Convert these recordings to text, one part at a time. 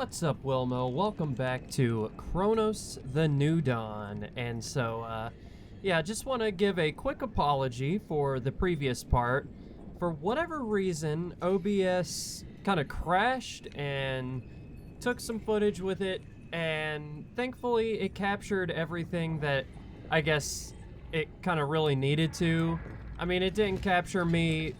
What's up, Wilmo? Welcome back to Cronos the New Dawn. And so, yeah, just want to give a quick apology for the previous part. For whatever reason, OBS kind of crashed and took some footage with it, and thankfully it captured everything that I guess it kind of really needed to. I mean, it didn't capture me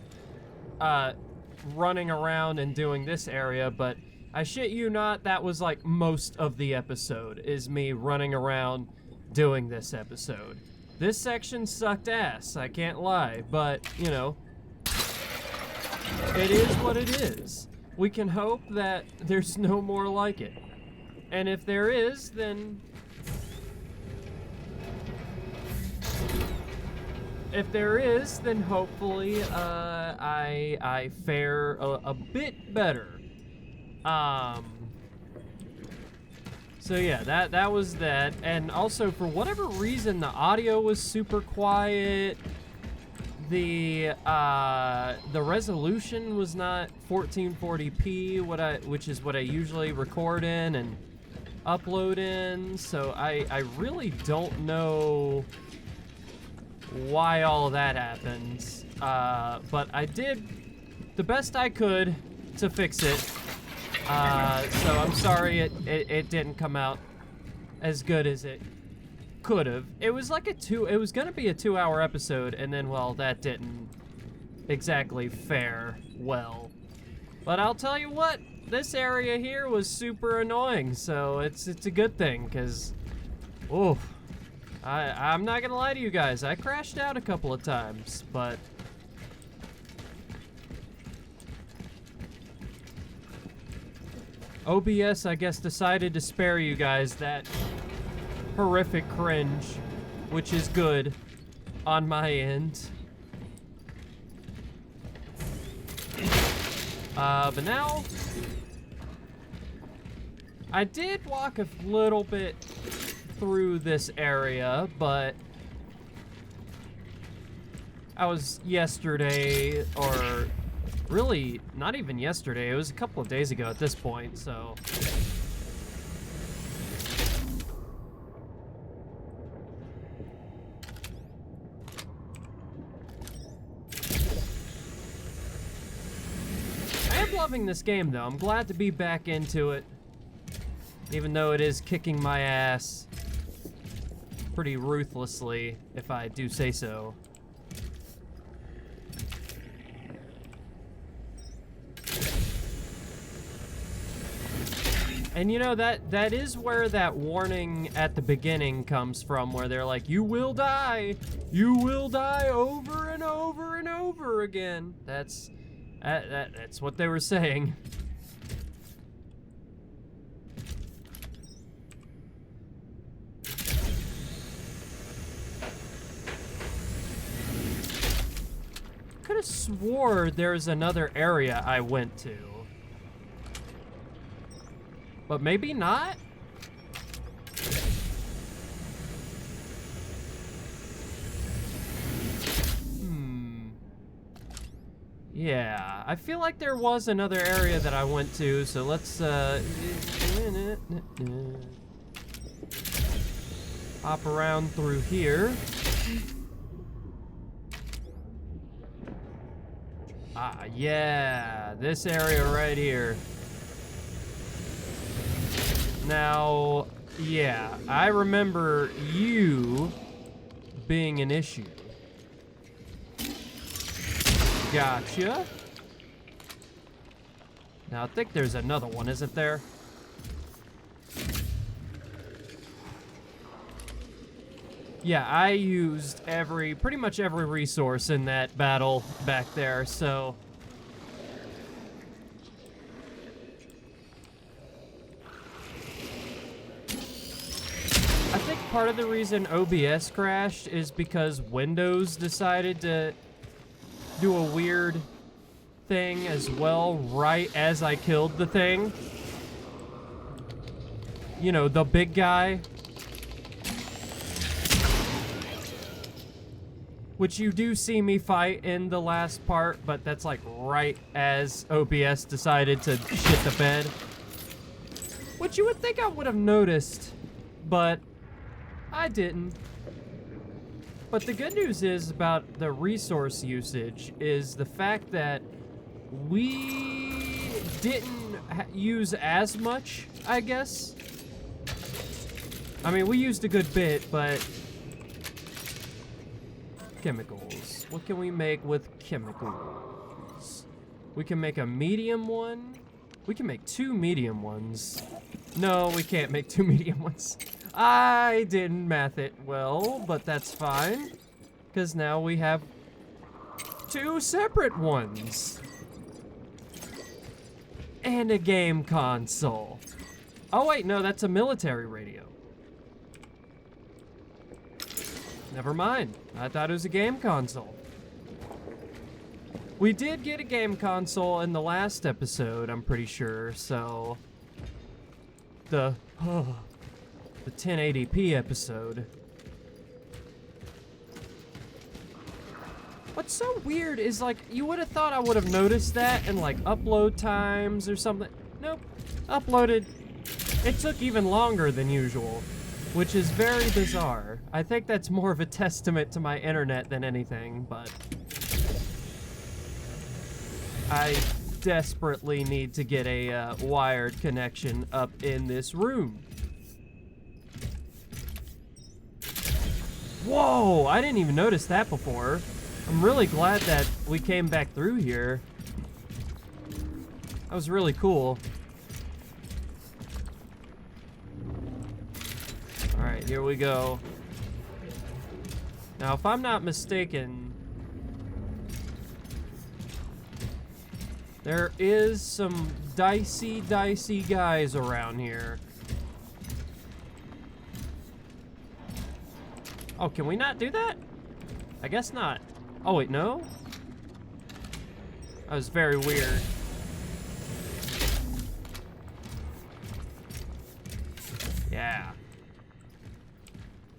running around and doing this area, but I shit you not, that was like most of the episode, is me running around doing this episode. This section sucked ass, I can't lie, but, you know, it is what it is. We can hope that there's no more like it. And if there is, then... If there is, then hopefully I fare a bit better. So yeah, that was that. And also, for whatever reason, the audio was super quiet. The resolution was not 1440p, which is what I usually record in and upload in. So I really don't know why all of that happens. But I did the best I could to fix it. So I'm sorry it didn't come out as good as it could have. It was like it was gonna be a 2-hour episode, and then, well, that didn't exactly fare well. But I'll tell you what, this area here was super annoying, so it's a good thing, because, oof, I'm not gonna lie to you guys, I crashed out a couple of times, but OBS, I guess, decided to spare you guys that horrific cringe, which is good on my end. But now, I did walk a little bit through this area, but I was yesterday, or really not even yesterday, it was a couple of days ago at this point, so. I am loving this game though, I'm glad to be back into it, even though it is kicking my ass pretty ruthlessly, if I do say so. And you know, that is where that warning at the beginning comes from, where they're like, you will die over and over and over again. That's what they were saying. Could have swore there's another area I went to. But maybe not? Yeah, I feel like there was another area that I went to, so let's, hop around through here. Ah, yeah, this area right here. Now, yeah, I remember you being an issue. Gotcha. Now, I think there's another one, isn't there? Yeah, I used pretty much every resource in that battle back there, so... I think part of the reason OBS crashed is because Windows decided to do a weird thing as well right as I killed the thing. You know, the big guy. Which you do see me fight in the last part, but that's like right as OBS decided to shit the bed. which you would think I would have noticed, but I didn't. But the good news is about the resource usage is the fact that we didn't use as much, I guess. I mean, we used a good bit, but chemicals. What can we make with chemicals? We can make a medium one. We can make 2 medium ones. No, we can't make 2 medium ones. I didn't math it well, but that's fine. Because now we have 2 separate ones. And a game console. Oh wait, no, that's a military radio. Never mind. I thought it was a game console. We did get a game console in the last episode, I'm pretty sure, so... The 1080p episode. What's so weird is, like, you would have thought I would have noticed that in, like, upload times or something. Nope. Uploaded. It took even longer than usual, which is very bizarre. I think that's more of a testament to my internet than anything, but... I desperately need to get a wired connection up in this room. Whoa! I didn't even notice that before. I'm really glad that we came back through here. That was really cool. Alright, here we go. Now, if I'm not mistaken, there is some dicey guys around here. Oh, can we not do that? I guess not. Oh, wait, no? That was very weird. Yeah.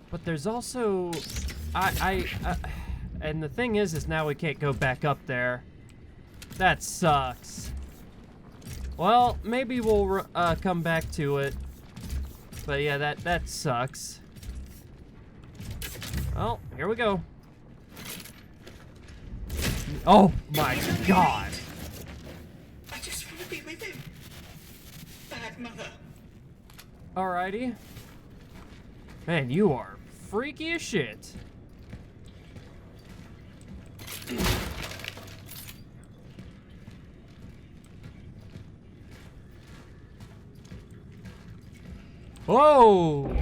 But there's also... and the thing is now we can't go back up there. That sucks. Well, maybe we'll come back to it. But yeah, that sucks. Well, here we go. Oh my god. I just want to be with him. Bad mother. Alrighty. Man, you are freaky as shit. Whoa!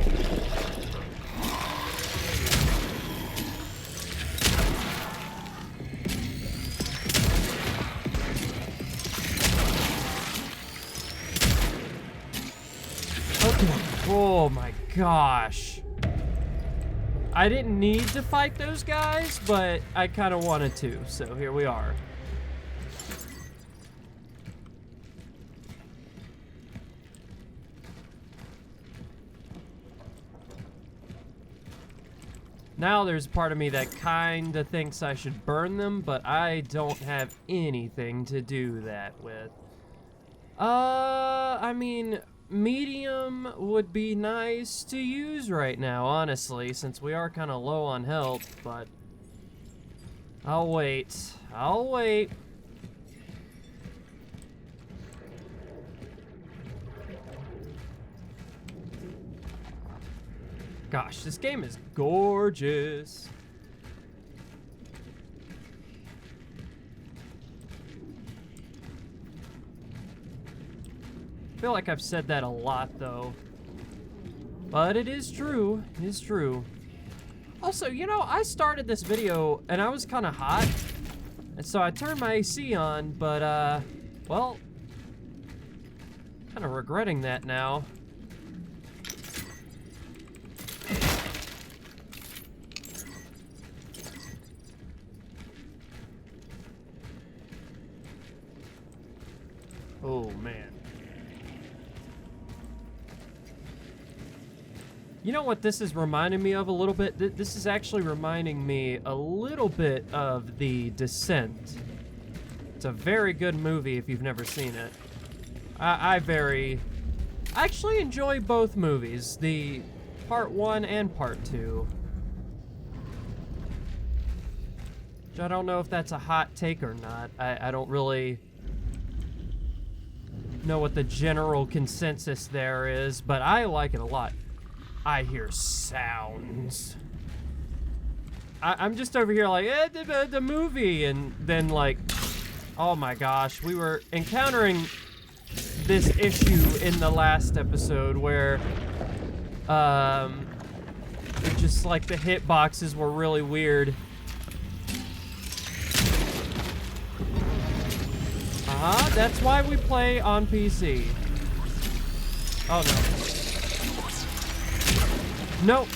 Oh my gosh. I didn't need to fight those guys, but I kind of wanted to, so here we are. Now there's a part of me that kind of thinks I should burn them, but I don't have anything to do that with. I mean, medium would be nice to use right now, honestly, since we are kind of low on health, but I'll wait. I'll wait. Gosh, this game is gorgeous. I feel like I've said that a lot, though. But it is true. It is true. Also, you know, I started this video and I was kind of hot. And so I turned my AC on, but, well, kind of regretting that now. Oh, man. You know what this is reminding me of a little bit? This is actually reminding me a little bit of The Descent. It's a very good movie if you've never seen it. I very I actually enjoy both movies, the part 1 and part 2. Which I don't know if that's a hot take or not. I don't really know what the general consensus there is, but I like it a lot. I hear sounds. I'm just over here like, the movie, and then like, oh my gosh, we were encountering this issue in the last episode where, it just like the hitboxes were really weird. That's why we play on PC. Oh no. Nope.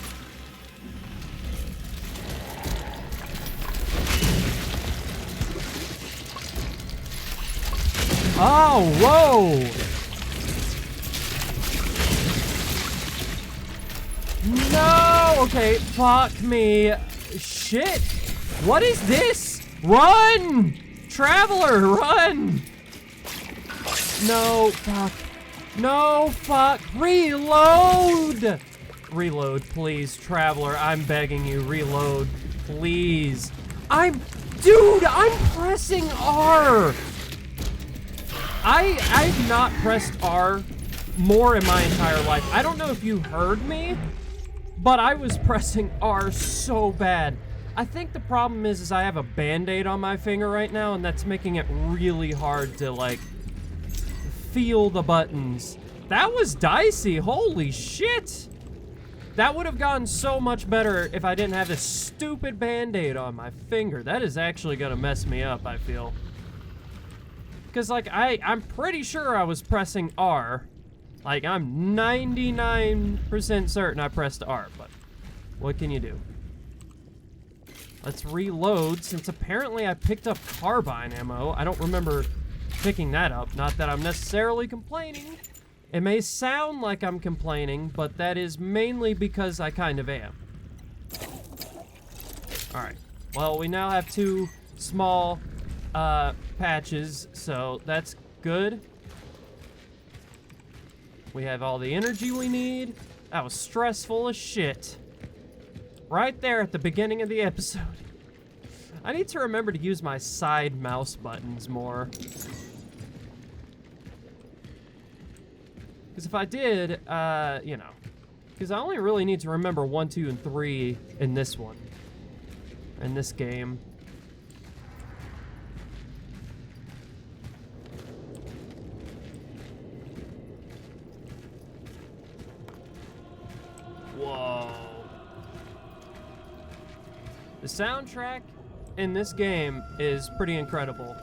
Oh, whoa! No! Okay, fuck me. Shit! What is this? Run! Traveler, run! No, fuck. No, fuck. Reload! Reload, please, Traveler. I'm begging you, reload. Please. Dude, I'm pressing R! I've not pressed R more in my entire life. I don't know if you heard me, but I was pressing R so bad. I think the problem is I have a Band-Aid on my finger right now, and that's making it really hard to, like, feel the buttons. That was dicey. Holy shit. That would have gone so much better if I didn't have this stupid Band-Aid on my finger. That is actually gonna mess me up, I feel. Because, like, I'm pretty sure I was pressing R. Like, I'm 99% certain I pressed R, but what can you do? Let's reload, since apparently I picked up carbine ammo. I don't remember picking that up. Not that I'm necessarily complaining. It may sound like I'm complaining, but that is mainly because I kind of am. Alright. Well, we now have 2 small patches, so that's good. We have all the energy we need. That was stressful as shit. Right there at the beginning of the episode. I need to remember to use my side mouse buttons more. Because if I did, you know. Because I only really need to remember 1, 2, and 3 in this one. In this game. Whoa. The soundtrack in this game is pretty incredible.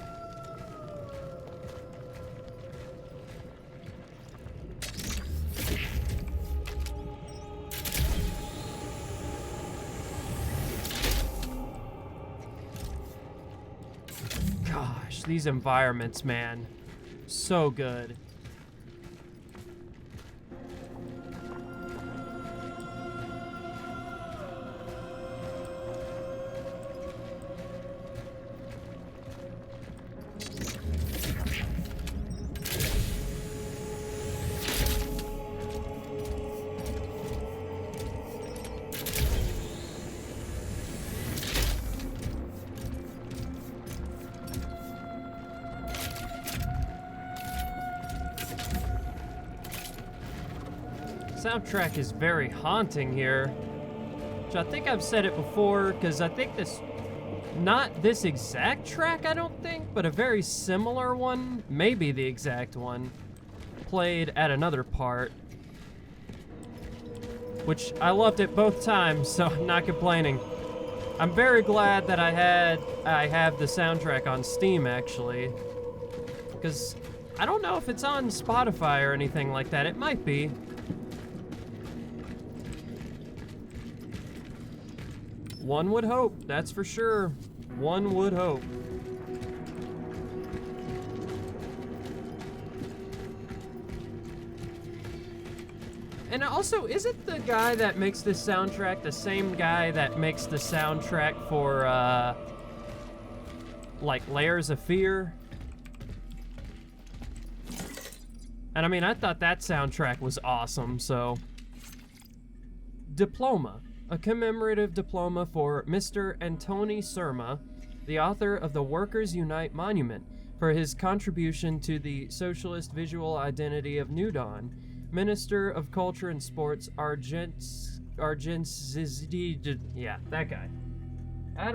Gosh, these environments, man. So good. Soundtrack is very haunting here, which I think I've said it before, because I think this, not this exact track, I don't think, but a very similar one, maybe the exact one, played at another part, which I loved it both times, so I'm not complaining. I'm very glad that I have the soundtrack on Steam, actually, because I don't know if it's on Spotify or anything like that. It might be. One would hope, that's for sure. One would hope. And also, isn't the guy that makes this soundtrack the same guy that makes the soundtrack for, like, Layers of Fear? And And I mean, I thought that soundtrack was awesome, so. Diploma. A commemorative diploma for Mr. Antoni Surma, the author of the Workers Unite Monument, for his contribution to the socialist visual identity of New Dawn. Minister of Culture and Sports, yeah, that guy. I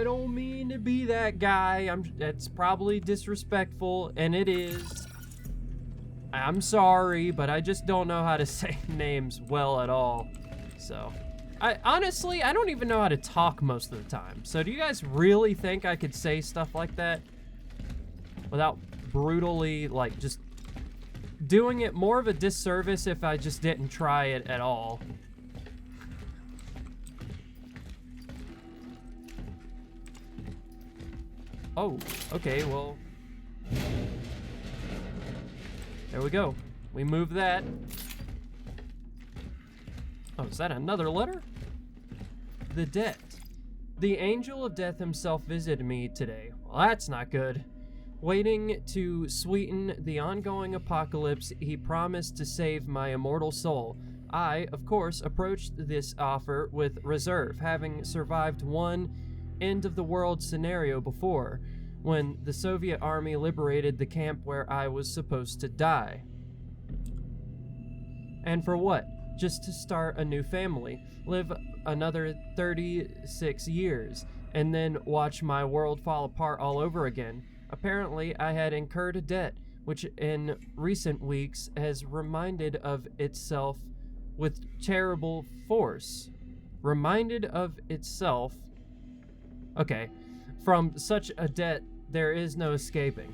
don't mean to be that guy. That's probably disrespectful, and it is. I'm sorry, but I just don't know how to say names well at all. So, honestly, I don't even know how to talk most of the time. So do you guys really think I could say stuff like that without brutally, like, just doing it more of a disservice if I just didn't try it at all? Oh, okay, well. There we go. We move that. Oh, is that another letter? The debt. The angel of death himself visited me today. Well, that's not good. Waiting to sweeten the ongoing apocalypse, he promised to save my immortal soul. I, of course, approached this offer with reserve, having survived one end-of-the-world scenario before, when the Soviet army liberated the camp where I was supposed to die. And for what? Just to start a new family, live another 36 years, and then watch my world fall apart all over again. Apparently, I had incurred a debt, which in recent weeks has reminded of itself with terrible force. Reminded of itself. Okay. From such a debt, there is no escaping.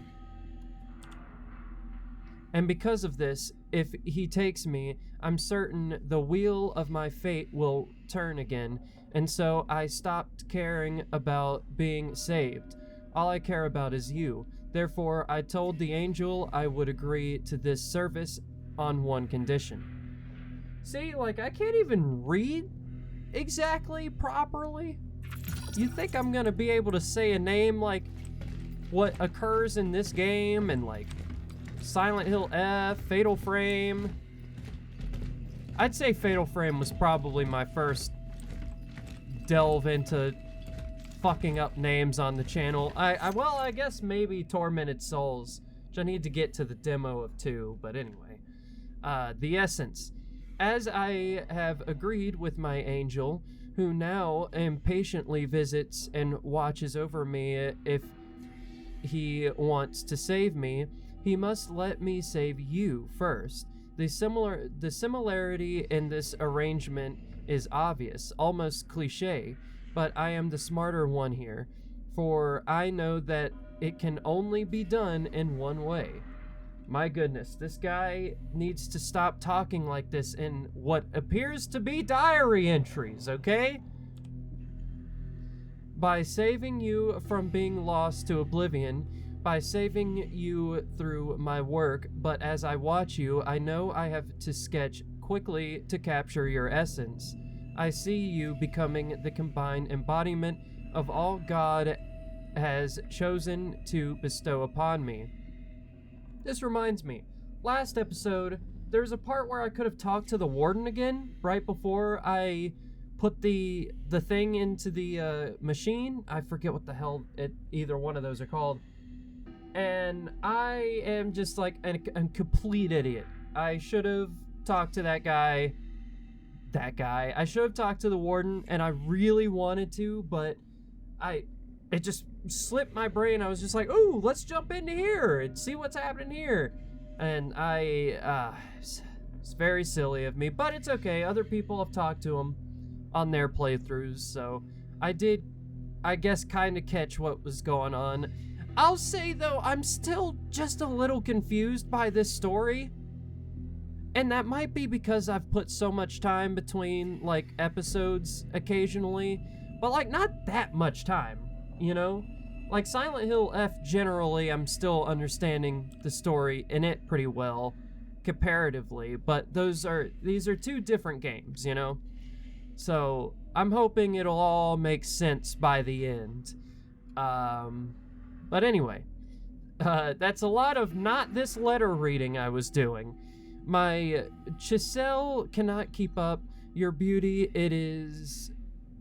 And because of this, if he takes me, I'm certain the wheel of my fate will turn again, and so I stopped caring about being saved. All I care about is you. Therefore, I told the angel I would agree to this service on one condition. See, like, I can't even read exactly properly. You think I'm gonna be able to say a name like what occurs in this game and like Silent Hill F, Fatal Frame? I'd say Fatal Frame was probably my first delve into fucking up names on the channel. I guess maybe Tormented Souls, which I need to get to the demo of 2, but anyway. The essence. As I have agreed with my angel, who now impatiently visits and watches over me if he wants to save me, he must let me save you first. The similarity in this arrangement is obvious, almost cliche, but I am the smarter one here, for I know that it can only be done in one way. My goodness, this guy needs to stop talking like this in what appears to be diary entries, okay? By saving you from being lost to oblivion, by saving you through my work, but as I watch you, I know I have to sketch quickly to capture your essence. I see you becoming the combined embodiment of all God has chosen to bestow upon me. This reminds me, last episode, there's a part where I could have talked to the warden again, right before I put the thing into the machine. I forget what the hell either one of those are called. And I am just like a complete idiot. I should have talked to that guy. I should have talked to the warden, and I really wanted to, but it just slipped my brain. I was just like, ooh, let's jump into here and see what's happening here. And it's very silly of me, but it's okay. Other people have talked to him on their playthroughs, so I did, I guess, kind of catch what was going on. I'll say, though, I'm still just a little confused by this story. And that might be because I've put so much time between, like, episodes occasionally. But, like, not that much time, you know? Like, Silent Hill F, generally, I'm still understanding the story in it pretty well, comparatively. But these are two different games, you know? So, I'm hoping it'll all make sense by the end. But anyway, That's a lot of not this letter reading I was doing. My chisel cannot keep up. Your beauty, it is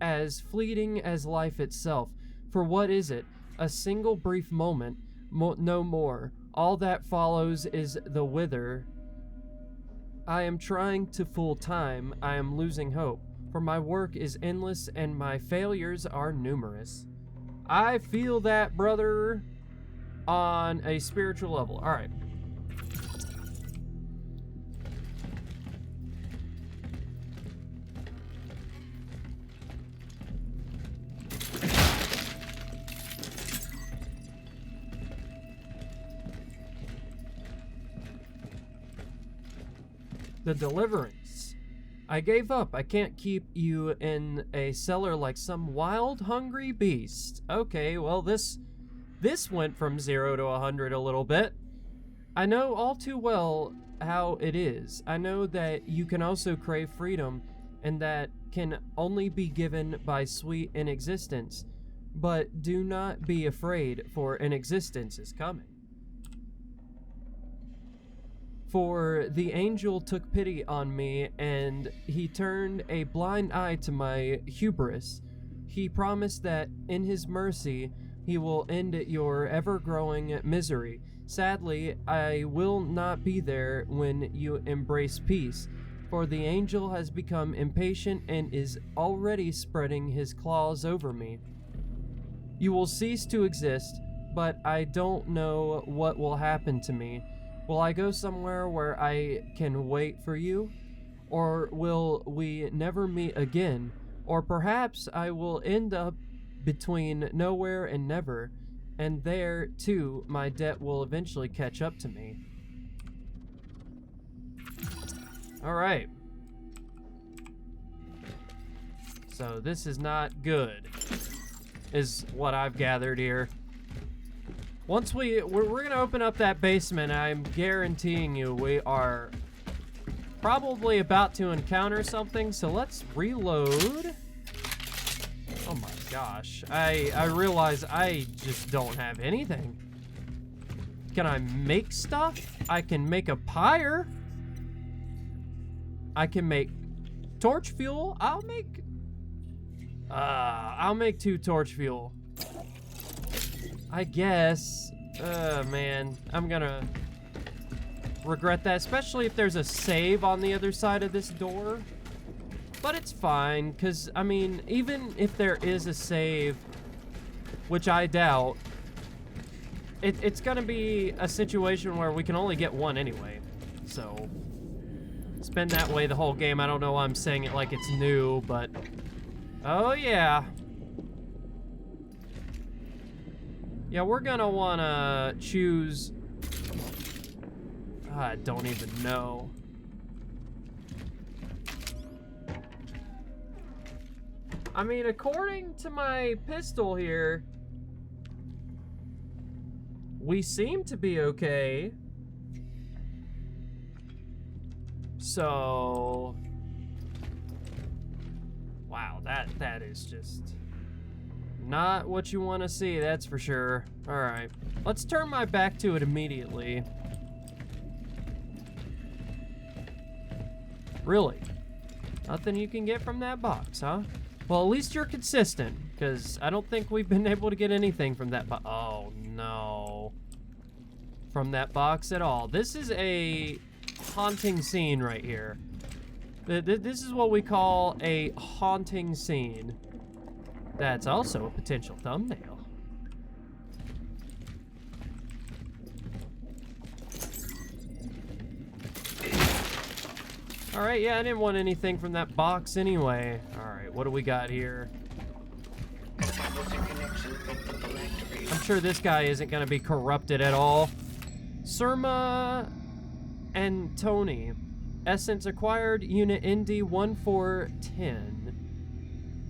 as fleeting as life itself. For what is it? A single brief moment, no more. All that follows is the wither. I am trying to full time. I am losing hope. For my work is endless and my failures are numerous. I feel that, brother, on a spiritual level. All right. The deliverance. I gave up. I can't keep you in a cellar like some wild, hungry beast. Okay, well, this went from 0 to 100 a little bit. I know all too well how it is. I know that you can also crave freedom, and that can only be given by sweet inexistence. But do not be afraid, for an existence is coming. For the angel took pity on me, and he turned a blind eye to my hubris. He promised that in his mercy he will end your ever-growing misery. Sadly, I will not be there when you embrace peace, for the angel has become impatient and is already spreading his claws over me. You will cease to exist, but I don't know what will happen to me. Will I go somewhere where I can wait for you? Or will we never meet again? Or perhaps I will end up between nowhere and never, and there, too, my debt will eventually catch up to me. Alright. So this is not good, is what I've gathered here. Once we're gonna open up that basement, I'm guaranteeing you we are probably about to encounter something, so let's reload. Oh my gosh, I realize I just don't have anything. Can I make stuff? I can make a pyre. I can make torch fuel. I'll make 2 torch fuel. I guess. Man, I'm gonna regret that, especially if there's a save on the other side of this door. But it's fine, because, I mean, even if there is a save, which I doubt, it's gonna be a situation where we can only get one anyway. So, it's been that way the whole game. I don't know why I'm saying it like it's new, but... Oh, yeah. Yeah, we're gonna wanna choose... I don't even know. I mean, according to my pistol here, we seem to be okay. So... Wow, that is just... not what you want to see, that's for sure. Alright. Let's turn my back to it immediately. Really? Nothing you can get from that box, huh? Well, at least you're consistent, because I don't think we've been able to get anything from that box. Oh, no. From that box at all. This is a haunting scene right here. This is what we call a haunting scene. That's also a potential thumbnail. Alright, yeah, I didn't want anything from that box anyway. Alright, what do we got here? I'm sure this guy isn't going to be corrupted at all. Surma and Tony. Essence acquired, unit ND1410.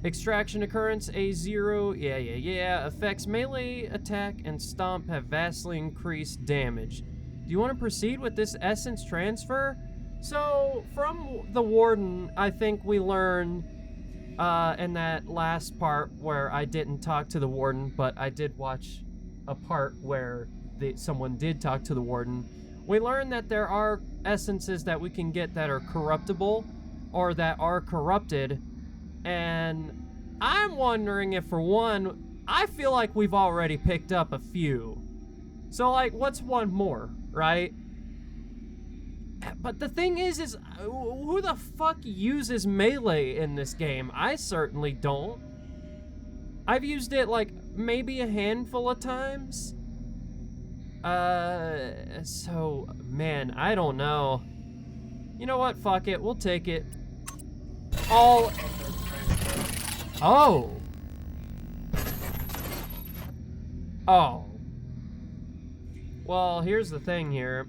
Extraction occurrence A0, yeah. Effects melee, attack, and stomp have vastly increased damage. Do you want to proceed with this essence transfer? So, from the warden, I think we learn in that last part where I didn't talk to the warden, but I did watch a part where someone did talk to the warden, we learned that there are essences that we can get that are corruptible or that are corrupted. And I'm wondering if, for one, I feel like we've already picked up a few. So, like, what's one more, right? But the thing is who the fuck uses melee in this game? I certainly don't. I've used it, like, maybe a handful of times. So, man, I don't know. You know what? Fuck it. We'll take it. Oh. Oh. Well, here's the thing here.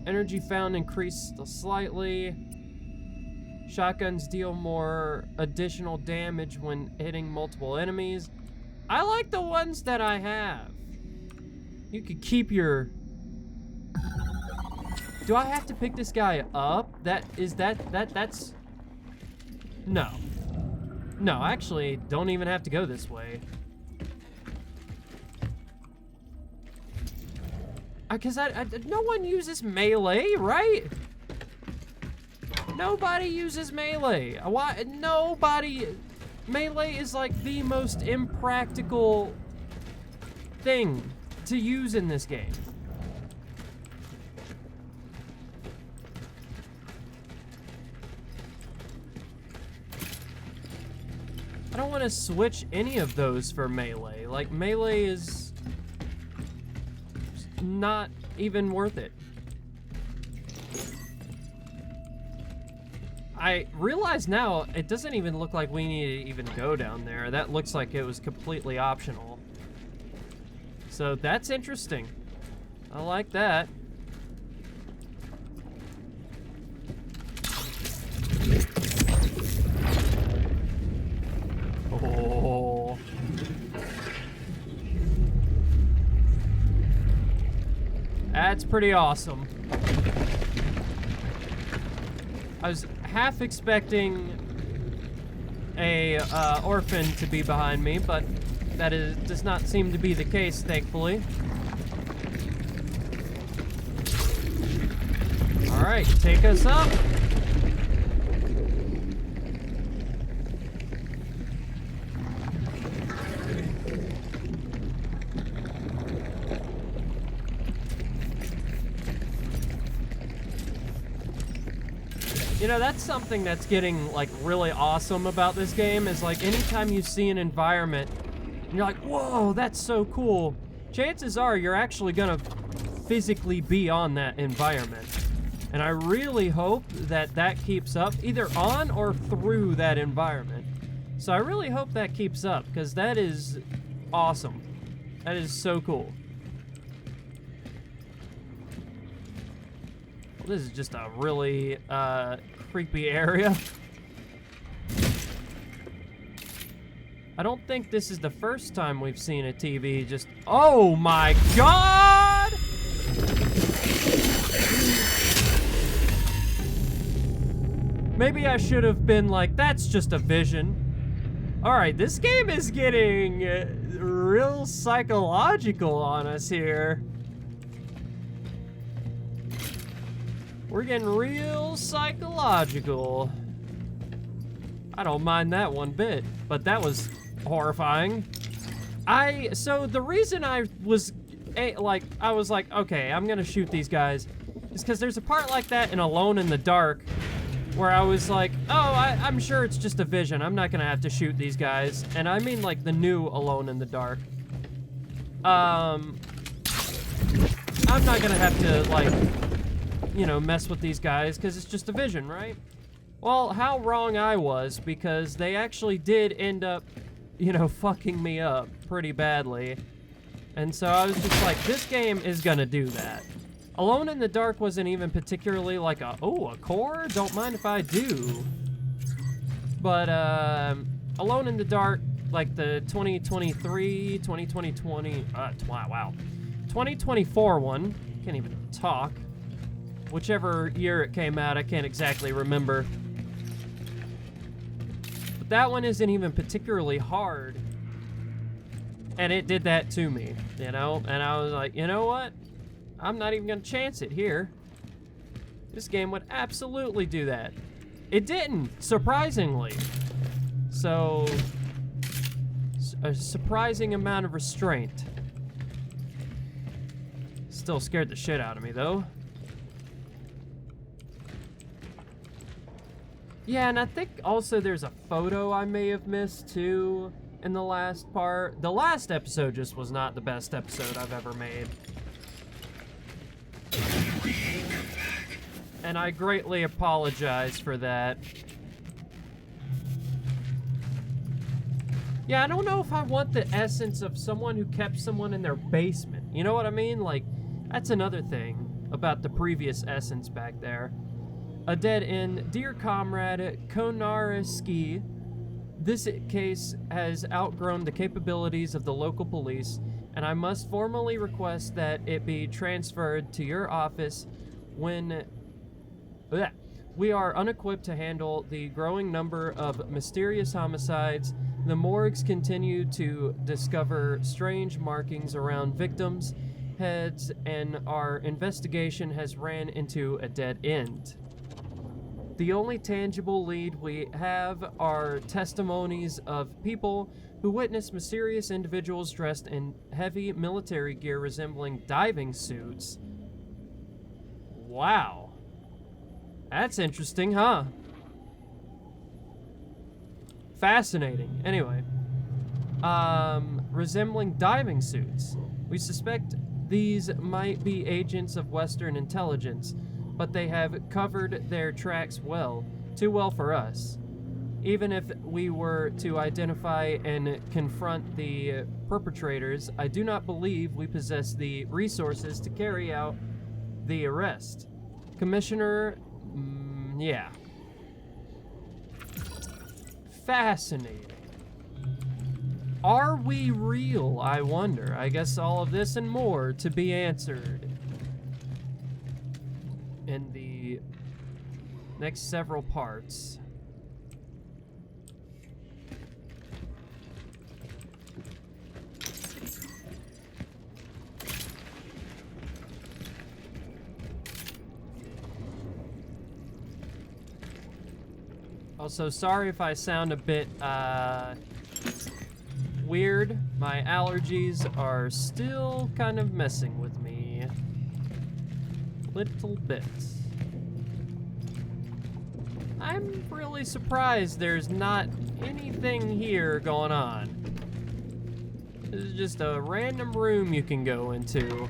Energy found increased slightly. Shotguns deal more additional damage when hitting multiple enemies. I like the ones that I have. You could keep your... Do I have to pick this guy up? That's... No. No, actually, don't even have to go this way. Because no one uses melee, right? Nobody uses melee. Why? Nobody. Melee is like the most impractical thing to use in this game. I don't want to switch any of those for melee. Like, melee is not even worth it. I realize now it doesn't even look like we need to even go down there. That looks like it was completely optional. So that's interesting. I like that. Oh. That's pretty awesome. I was half expecting a orphan to be behind me, but that does not seem to be the case, thankfully. All right, take us up. You know, that's something that's getting, like, really awesome about this game is, like, anytime you see an environment and you're like, whoa, that's so cool, chances are you're actually gonna physically be on that environment. And I really hope that that keeps up, either on or through that environment. So I really hope that keeps up, because that is awesome. That is so cool. Well, this is just a really, creepy area. I don't think this is the first time we've seen a TV just... Oh my god! Maybe I should have been like, that's just a vision. Alright, this game is getting real psychological on us here. We're getting real psychological. I don't mind that one bit, but that was horrifying. So the reason I was like, okay, I'm gonna shoot these guys is because there's a part like that in Alone in the Dark where I was like, oh, I'm sure it's just a vision. I'm not gonna have to shoot these guys. And I mean like the new Alone in the Dark. I'm not gonna have to, like, you know, mess with these guys because it's just a vision, right? Well, how wrong I was, because they actually did end up, you know, fucking me up pretty badly. And so I was just like, this game is gonna do that. Alone in the Dark wasn't even particularly like a core? Don't mind if I do. But, Alone in the Dark, like the 2023, 2024 one, can't even talk. Whichever year it came out, I can't exactly remember. But that one isn't even particularly hard. And it did that to me, you know? And I was like, you know what? I'm not even gonna chance it here. This game would absolutely do that. It didn't, surprisingly. So, a surprising amount of restraint. Still scared the shit out of me, though. Yeah, and I think also there's a photo I may have missed, too, in the last part. The last episode just was not the best episode I've ever made. And I greatly apologize for that. Yeah, I don't know if I want the essence of someone who kept someone in their basement. You know what I mean? Like, that's another thing about the previous essence back there. A dead end. Dear comrade Konariski, this case has outgrown the capabilities of the local police, and I must formally request that it be transferred to your office when... We are unequipped to handle the growing number of mysterious homicides. The morgues continue to discover strange markings around victims' heads, and our investigation has ran into a dead end. The only tangible lead we have are testimonies of people who witnessed mysterious individuals dressed in heavy military gear resembling diving suits. Wow. That's interesting, huh? Fascinating. Anyway. Resembling diving suits. We suspect these might be agents of Western intelligence, but they have covered their tracks well. Too well for us. Even if we were to identify and confront the perpetrators, I do not believe we possess the resources to carry out the arrest. Commissioner... yeah. Fascinating. Are we real, I wonder? I guess all of this and more to be answered in the next several parts. Also, sorry if I sound a bit, weird. My allergies are still kind of messing with me. Little bit. I'm really surprised there's not anything here going on. This is just a random room you can go into.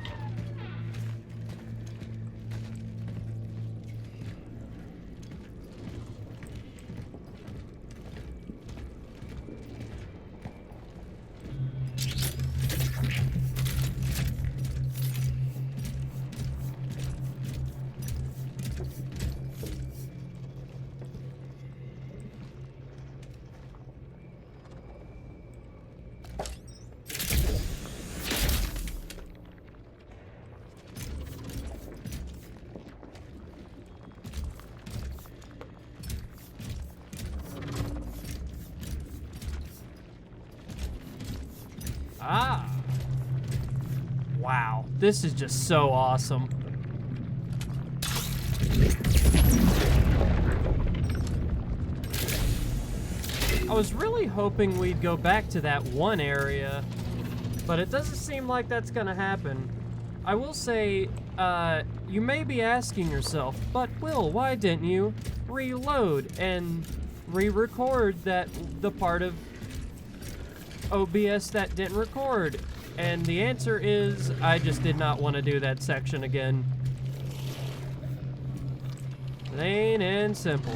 Ah. Wow, this is just so awesome. I was really hoping we'd go back to that one area, but it doesn't seem like that's gonna happen. I will say, you may be asking yourself, but Will, why didn't you reload and re-record the part of OBS that didn't record? And the answer is, I just did not want to do that section again. Plain and simple.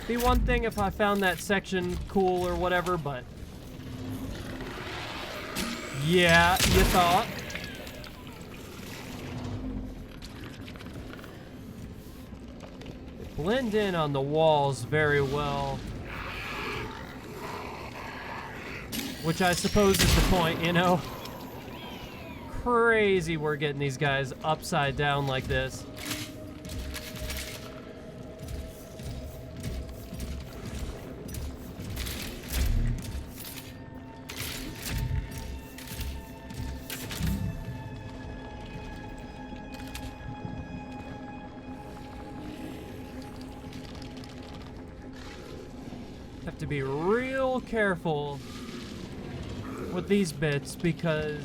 Be one thing if I found that section cool or whatever, but yeah, you thought. Blend in on the walls very well. Which I suppose is the point, you know? Crazy we're getting these guys upside down like this. to be real careful with these bits because,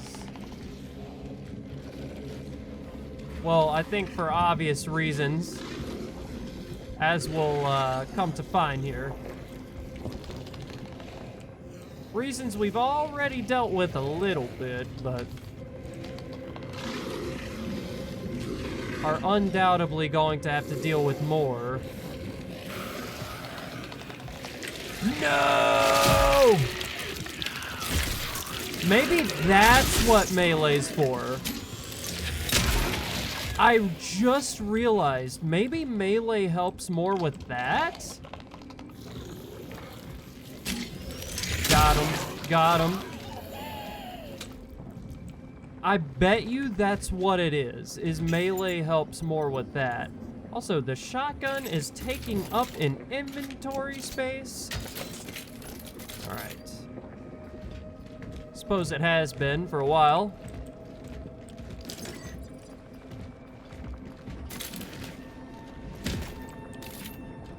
well, I think for obvious reasons, as we'll come to find here. Reasons we've already dealt with a little bit, but are undoubtedly going to have to deal with more. No! Maybe that's what melee's for. I just realized maybe melee helps more with that? Got him. Got him. I bet you that's what it is melee helps more with that. Also, the shotgun is taking up an inventory space. All right. Suppose it has been for a while.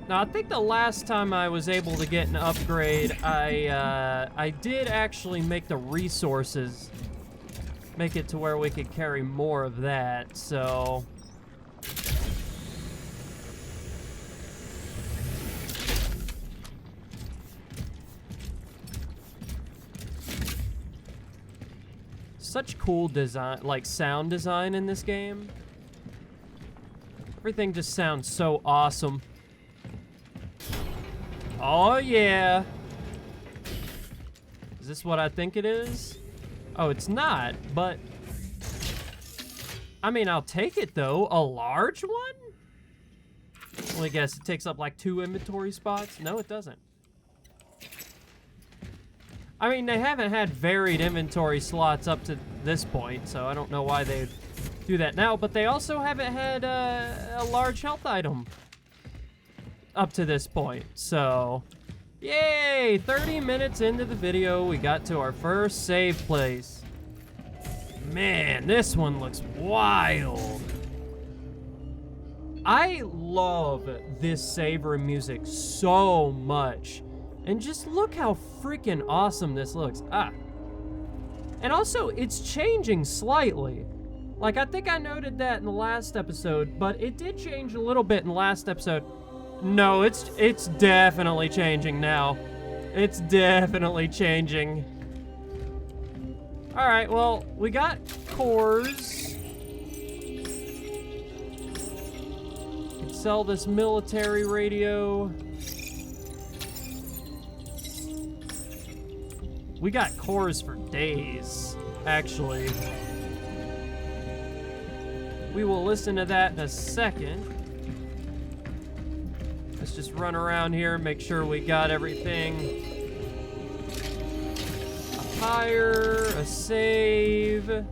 Now, I think the last time I was able to get an upgrade, I did actually make the resources make it to where we could carry more of that, so... Such cool design, like sound design in this game. Everything just sounds so awesome. Oh yeah. Is this what I think it is? Oh, it's not, but I mean, I'll take it though. A large one? Well, I guess it takes up like 2 inventory spots. No, it doesn't. I mean, they haven't had varied inventory slots up to this point, so I don't know why they'd do that now, but they also haven't had a large health item up to this point, so yay! 30 minutes into the video, we got to our first save place. Man, this one looks wild. I love this save room music so much. And just look how freaking awesome this looks. Ah. And also, it's changing slightly. Like, I think I noted that in the last episode, but it did change a little bit in the last episode. No, it's definitely changing now. It's definitely changing. All right, well, we got cores. Can sell this military radio. We got cores for days, actually. We will listen to that in a second. Let's just run around here, make sure we got everything. A hire, a save.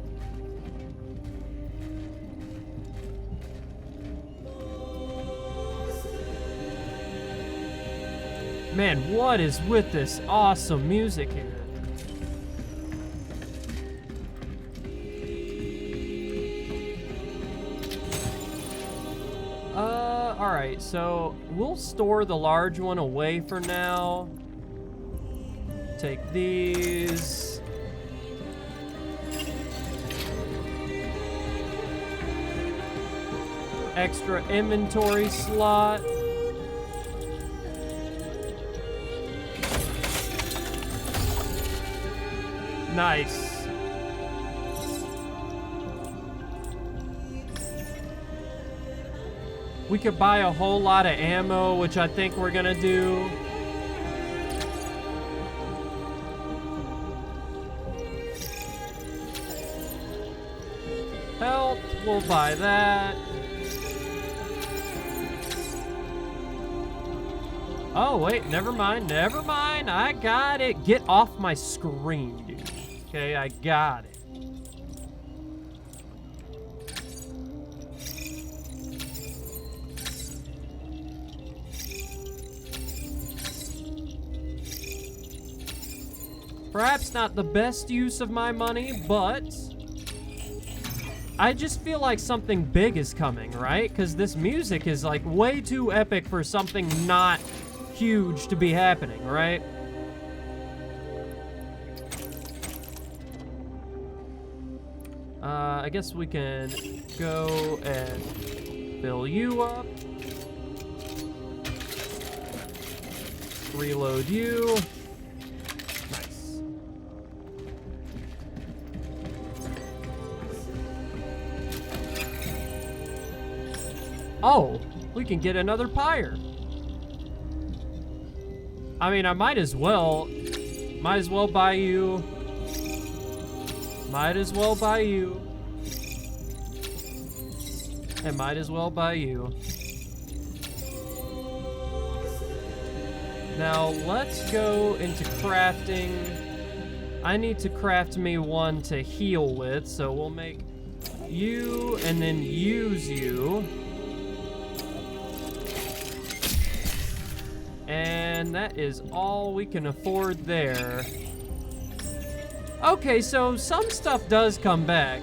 Man, what is with this awesome music here? Alright, so we'll store the large one away for now. Take these. Extra inventory slot. Nice. We could buy a whole lot of ammo, which I think we're gonna do. Health, we'll buy that. Oh, wait, never mind, never mind. I got it. Get off my screen, dude. Okay, I got it. Perhaps not the best use of my money, but I just feel like something big is coming, right? Because this music is like way too epic for something not huge to be happening, right? I guess we can go and fill you up. Reload you. Nice. Oh, we can get another pyre. I mean, I might as well buy you. Might as well buy you. And might as well buy you. Now, let's go into crafting. I need to craft me one to heal with, so we'll make you and then use you. And that is all we can afford there. Okay, so some stuff does come back.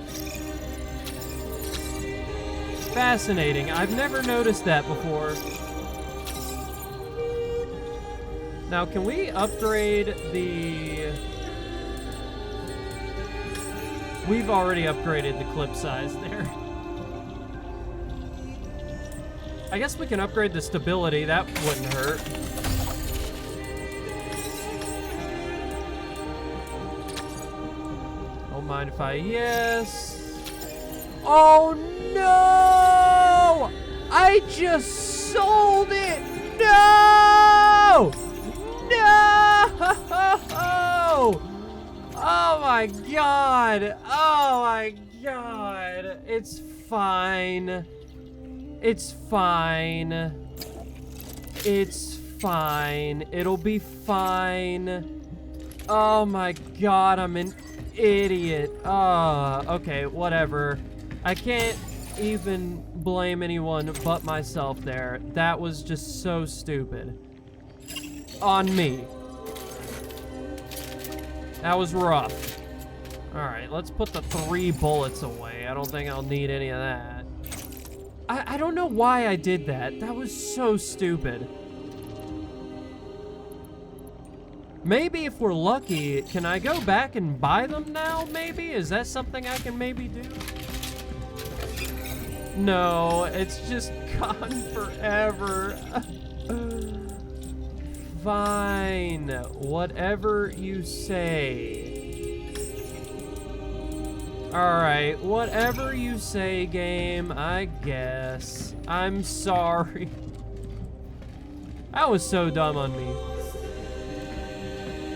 Fascinating. I've never noticed that before. Now, can we upgrade the... We've already upgraded the clip size there. I guess we can upgrade the stability. That wouldn't hurt. Don't mind if I... Yes. Oh, no! I just sold it! No! No! Oh my god! Oh my god! It's fine. It's fine. It's fine. It'll be fine. Oh my god, I'm an idiot. Okay, whatever. I can't even blame anyone but myself there. That was just so stupid. On me. That was rough. Alright, let's put the 3 bullets away. I don't think I'll need any of that. I don't know why I did that. That was so stupid. Maybe if we're lucky, can I go back and buy them now, maybe? Is that something I can maybe do? No, it's just gone forever. Fine, whatever you say. Alright, whatever you say, game, I guess. I'm sorry. That was so dumb on me.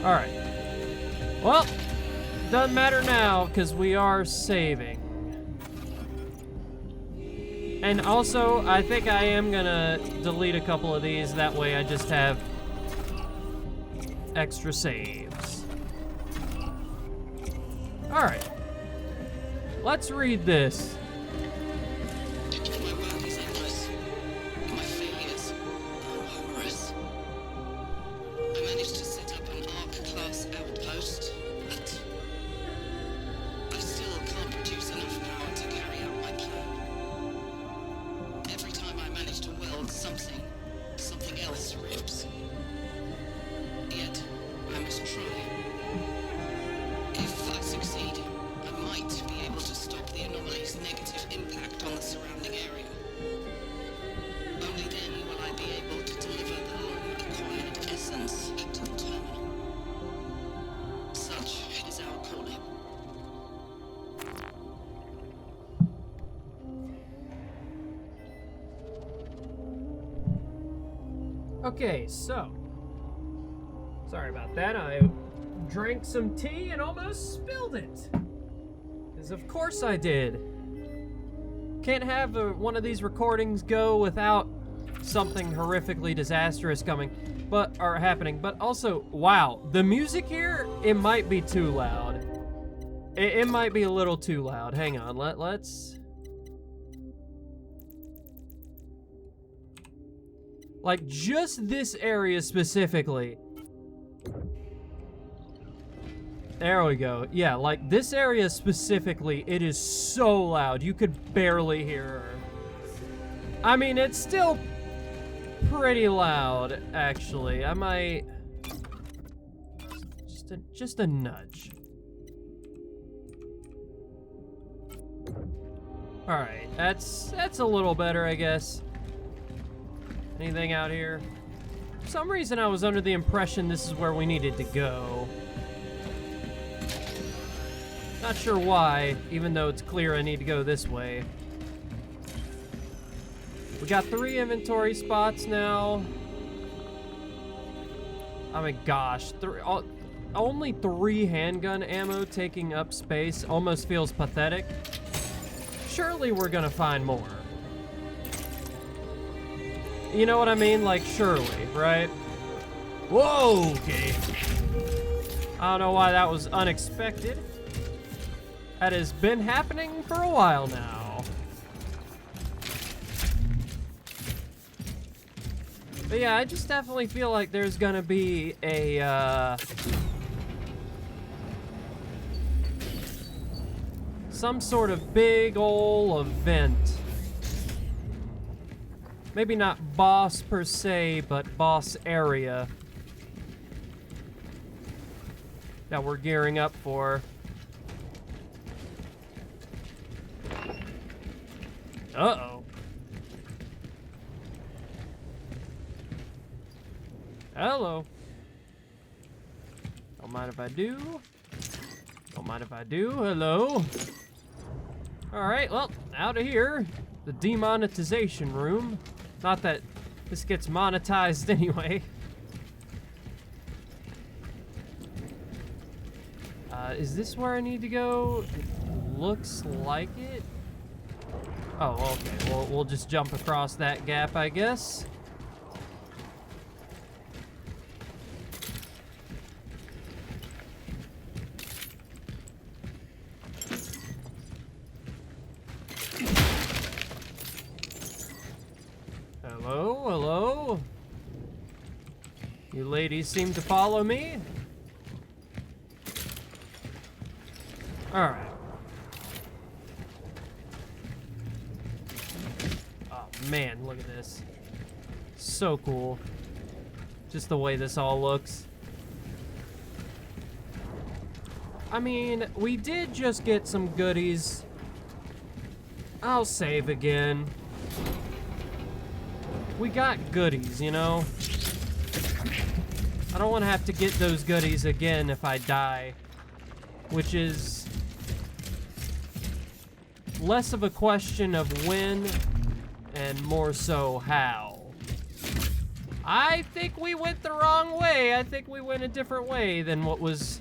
Alright. Well, doesn't matter now, because we are saving. And also, I think I am gonna delete a couple of these, that way I just have extra saves. Alright. Let's read this. My work is endless. My failures are horrors. I managed to set up an ARC-class outpost, but I still can't produce enough power to carry out my plan. Every time I manage to weld something else rips. Yet, I must try. If I succeed, I might be able to stop the anomaly's negative impact on the surrounding area. Only then will I be able to deliver the long-acquired essence to the terminal. Such is our calling. Okay, so. Sorry about that. I drank some tea and almost spilled it. Because of course I did. Can't have one of these recordings go without something horrifically disastrous happening. But also, wow, the music here, it might be too loud. It might be a little too loud. Hang on, let's... Like, just this area specifically. There we go. Yeah, like, this area specifically, it is so loud. You could barely hear her. I mean, it's still pretty loud, actually. I might... Just a nudge. Alright, that's a little better, I guess. Anything out here? For some reason, I was under the impression this is where we needed to go. Not sure why, even though it's clear I need to go this way. We got 3 inventory spots now. I mean, gosh, only 3 handgun ammo taking up space almost feels pathetic. Surely we're gonna find more. You know what I mean? Like, surely, right? Whoa, okay. I don't know why that was unexpected. That has been happening for a while now. But yeah, I just definitely feel like there's gonna be a, some sort of big ol' event. Maybe not boss per se, but boss area that we're gearing up for. Uh-oh. Hello. Don't mind if I do. Don't mind if I do. Hello. Alright, well, out of here. The demonetization room. Not that this gets monetized anyway. Is this where I need to go? It looks like it. Oh, okay. Well, we'll just jump across that gap, I guess. Hello, hello. You ladies seem to follow me. All right. Man, look at this. So cool. Just the way this all looks. I mean, we did just get some goodies. I'll save again. We got goodies, you know? I don't want to have to get those goodies again if I die. Which is less of a question of when and more so how. I think we went the wrong way. I think we went a different way than what was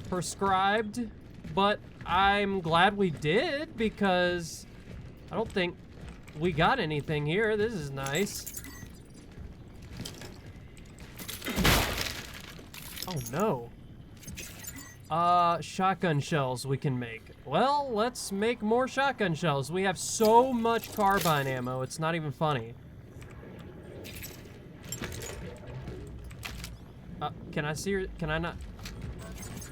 prescribed, but I'm glad we did because I don't think we got anything here. This is nice. Oh no. Shotgun shells we can make. Well, let's make more shotgun shells. We have so much carbine ammo, it's not even funny. Can I see her? Can I not?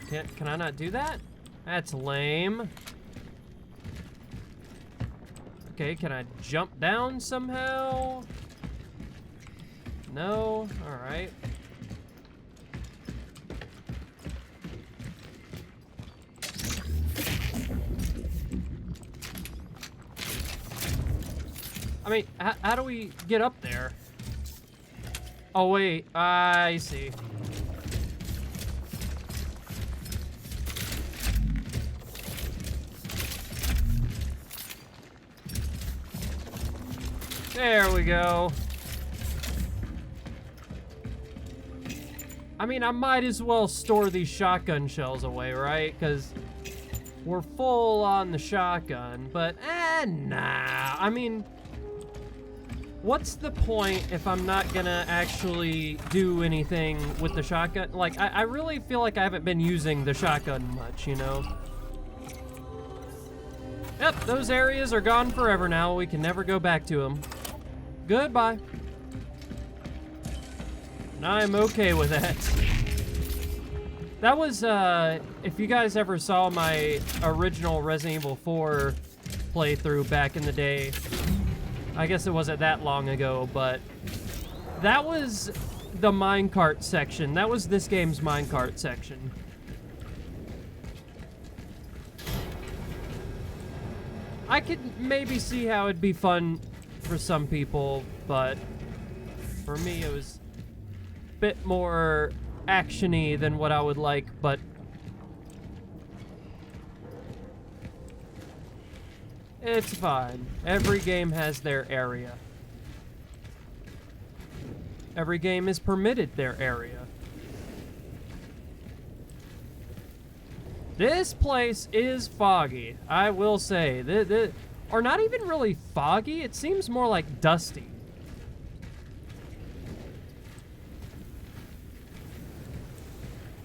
Can I not do that? That's lame. Okay, can I jump down somehow? No? Alright. I mean, how do we get up there? Oh, wait. I see. There we go. I mean, I might as well store these shotgun shells away, right? Because we're full on the shotgun, but nah. I mean, what's the point if I'm not gonna actually do anything with the shotgun? Like, I really feel like I haven't been using the shotgun much, you know? Yep, those areas are gone forever now. We can never go back to them. Goodbye. And I'm okay with that. That was, if you guys ever saw my original Resident Evil 4 playthrough back in the day, I guess it wasn't that long ago, but that was the minecart section. That was this game's minecart section. I could maybe see how it'd be fun for some people, but for me it was a bit more action-y than what I would like, but it's fine. Every game has their area. Every game is permitted their area. This place is foggy, I will say. Or not even really foggy, it seems more like dusty.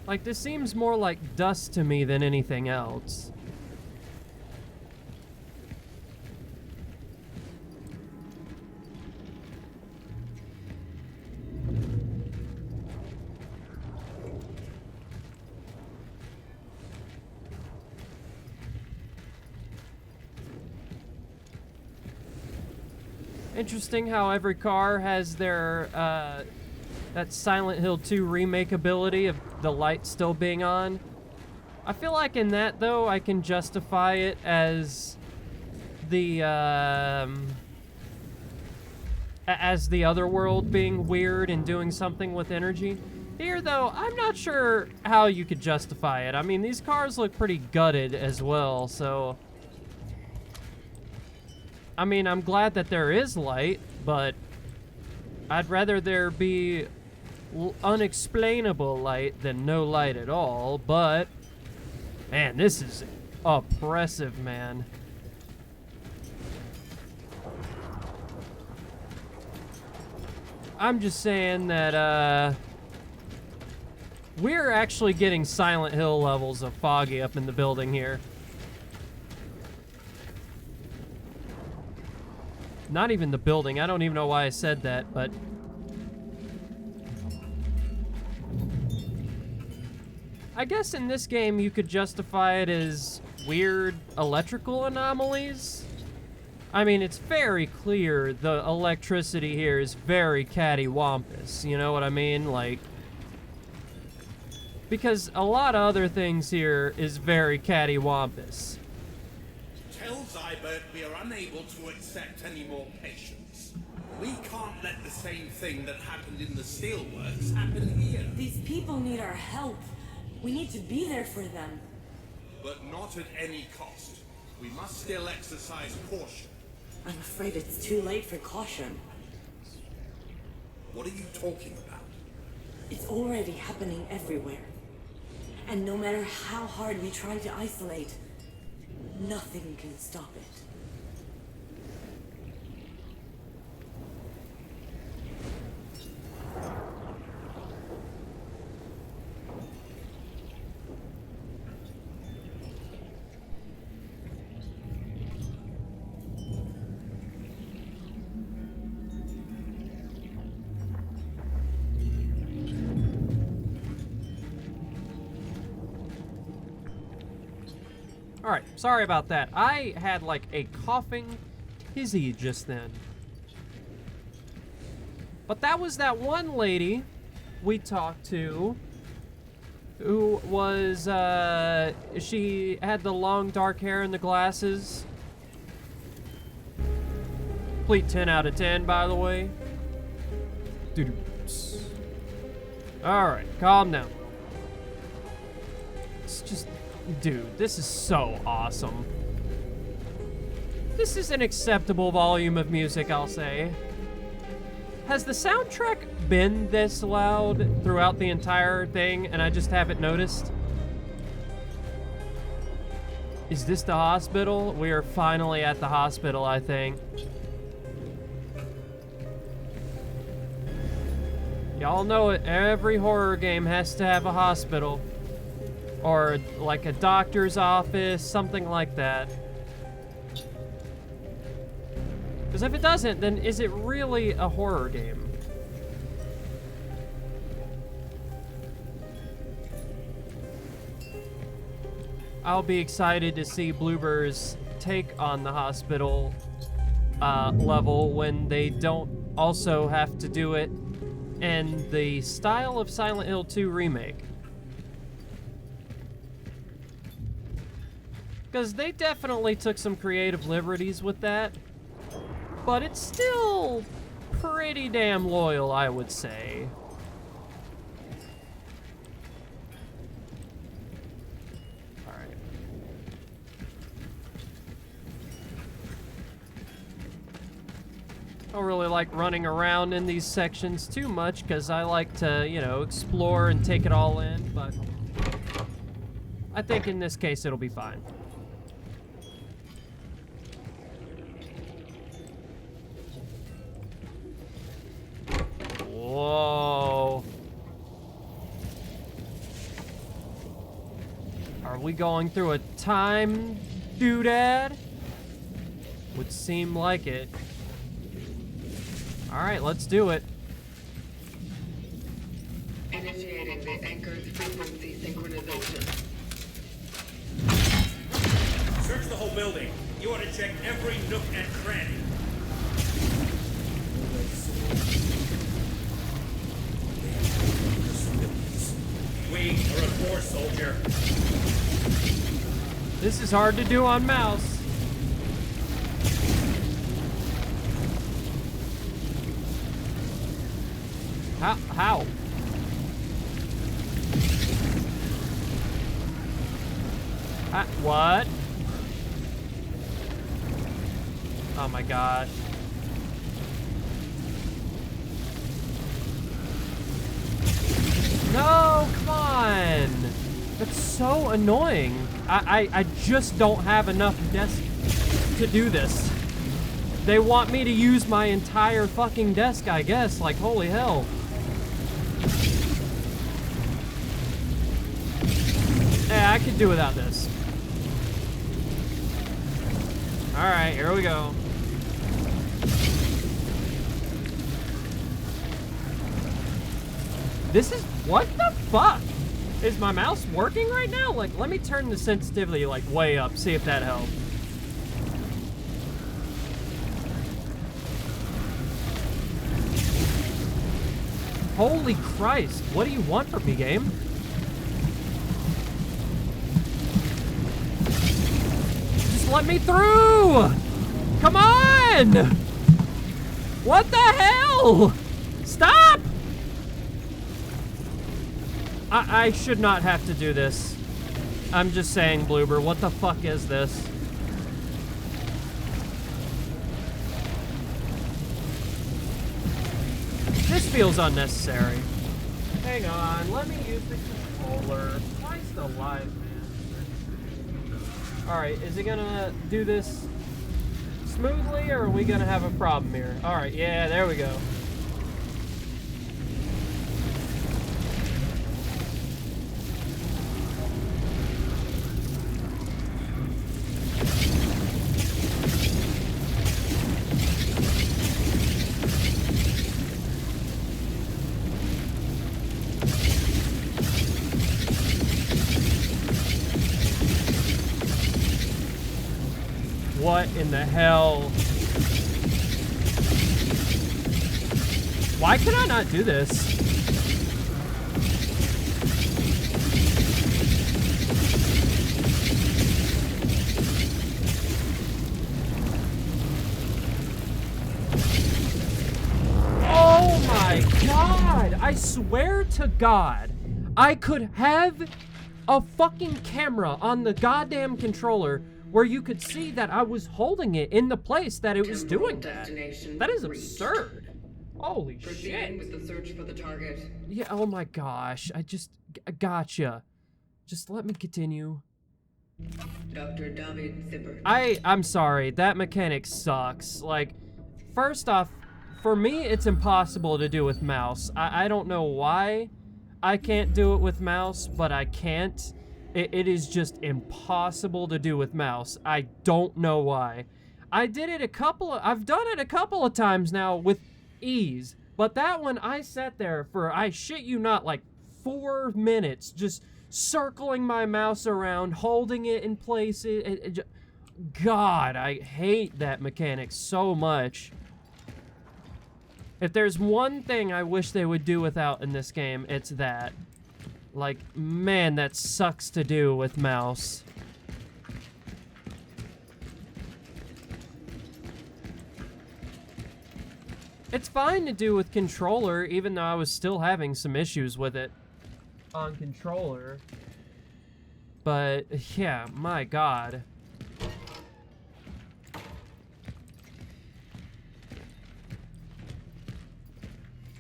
Like, this seems more like dust to me than anything else. Interesting how every car has their, that Silent Hill 2 remake ability of the light still being on. I feel like in that, though, I can justify it as the other world being weird and doing something with energy. Here, though, I'm not sure how you could justify it. I mean, these cars look pretty gutted as well, so... I mean, I'm glad that there is light, but I'd rather there be unexplainable light than no light at all, but man, this is oppressive, man. I'm just saying that, we're actually getting Silent Hill levels of foggy up in the building here. Not even the building. I don't even know why I said that, but... I guess in this game you could justify it as weird electrical anomalies. I mean, it's very clear the electricity here is very cattywampus, you know what I mean? Like... Because a lot of other things here is very cattywampus. Tell Zybert we are unable to accept any more patients. We can't let the same thing that happened in the steelworks happen here. These people need our help. We need to be there for them. But not at any cost. We must still exercise caution. I'm afraid it's too late for caution. What are you talking about? It's already happening everywhere. And no matter how hard we try to isolate, nothing can stop it. Alright, sorry about that. I had like a coughing tizzy just then. But that was that one lady we talked to who was, she had the long dark hair and the glasses. Complete 10 out of 10, by the way. Alright, calm down. It's just... Dude, this is so awesome. This is an acceptable volume of music, I'll say. Has the soundtrack been this loud throughout the entire thing and I just haven't noticed? Is this the hospital? We are finally at the hospital, I think. Y'all know it, every horror game has to have a hospital. Or like a doctor's office, something like that. Because if it doesn't, then is it really a horror game? I'll be excited to see Bloober's take on the hospital level when they don't also have to do it in the style of Silent Hill 2 Remake. Because they definitely took some creative liberties with that, but it's still pretty damn loyal, I would say. Alright. I don't really like running around in these sections too much because I like to, you know, explore and take it all in, but I think in this case it'll be fine. Whoa. Are we going through a time doodad? Would seem like it. Alright, let's do it. Initiating the anchored frequency synchronization. Search the whole building. You ought to check every nook and cranny. We are a force, soldier. This is hard to do on mouse. How? What? Oh my gosh. No, come on. That's so annoying. I just don't have enough desk to do this. They want me to use my entire fucking desk, I guess. Like, holy hell. Yeah, I could do without this. Alright, here we go. This is... what the fuck? Is my mouse working right now? Like, let me turn the sensitivity, like, way up, see if that helps. Holy Christ, what do you want from me, game? Just let me through! Come on! What the hell? Stop! I should not have to do this. I'm just saying, Bloober, what the fuck is this? This feels unnecessary. Hang on, let me use the controller. Christ alive, man. Alright, is it gonna do this smoothly, or are we gonna have a problem here? Alright, yeah, there we go. What in the hell? Why can I not do this? Oh my God! I swear to God, I could have a fucking camera on the goddamn controller where you could see that I was holding it in the place that it was doing that. That is absurd. Holy Proceeding shit. with the search for the target. Yeah, oh my gosh. I gotcha. Just let me continue. Dr. David Zippert. I'm sorry, that mechanic sucks. Like, first off, for me, it's impossible to do with mouse. I don't know why I can't do it with mouse, but I can't. It is just impossible to do with mouse. I don't know why. I've done it a couple of times now with ease, but that one I sat there for, I shit you not, like 4 minutes just circling my mouse around, holding it in place. God, I hate that mechanic so much. If there's one thing I wish they would do without in this game, it's that. Like, man, that sucks to do with mouse. It's fine to do with controller, even though I was still having some issues with it on controller. But, yeah, my God.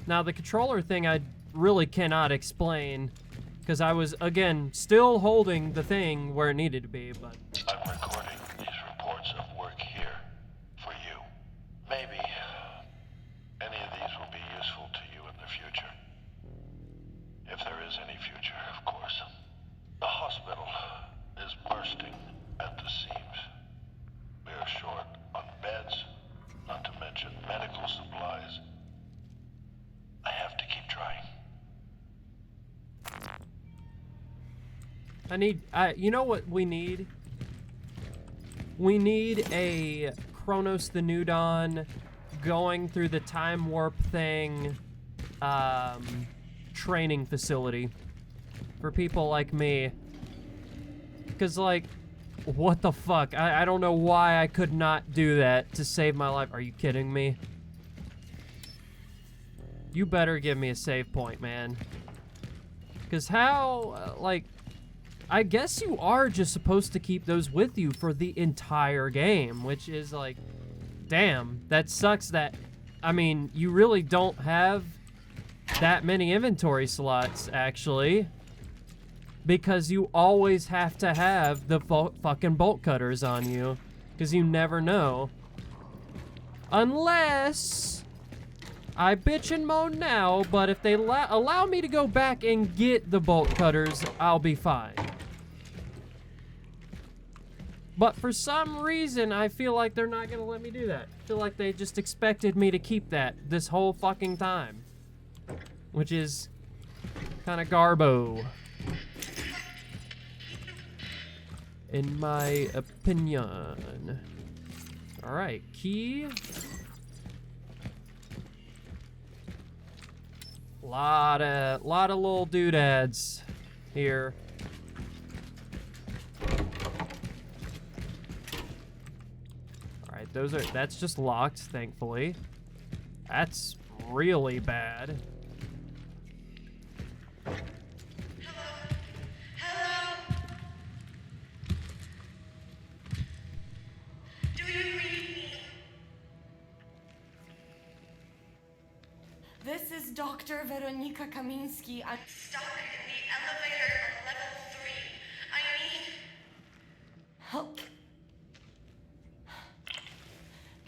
Now, the controller thing I really cannot explain, because I was, again, still holding the thing where it needed to be, but... I'm recording these reports of work here for you. Maybe any of these will be useful to you in the future. If there is any future, of course. The hospital is bursting at the seams. We are short on beds, not to mention medical supplies. I have to keep trying. You know what we need? We need a Cronos the New Dawn going through the time warp thing, training facility for people like me. Cause like, what the fuck? I don't know why I could not do that to save my life. Are you kidding me? You better give me a save point, man. Cause how, like, I guess you are just supposed to keep those with you for the entire game, which is like, damn, that sucks that, I mean, you really don't have that many inventory slots, actually, because you always have to have the fucking bolt cutters on you, because you never know. Unless I bitch and moan now, but if they allow me to go back and get the bolt cutters, I'll be fine. But for some reason, I feel like they're not gonna let me do that. I feel like they just expected me to keep that this whole fucking time. Which is kind of garbo. In my opinion. Alright, key. Lot of little doodads here. Alright, that's just locked, thankfully. That's really bad. Hello? Do you read me? This is Dr. Weronika Kamiński. I'm Stuck in the elevator at level 3. I need... help.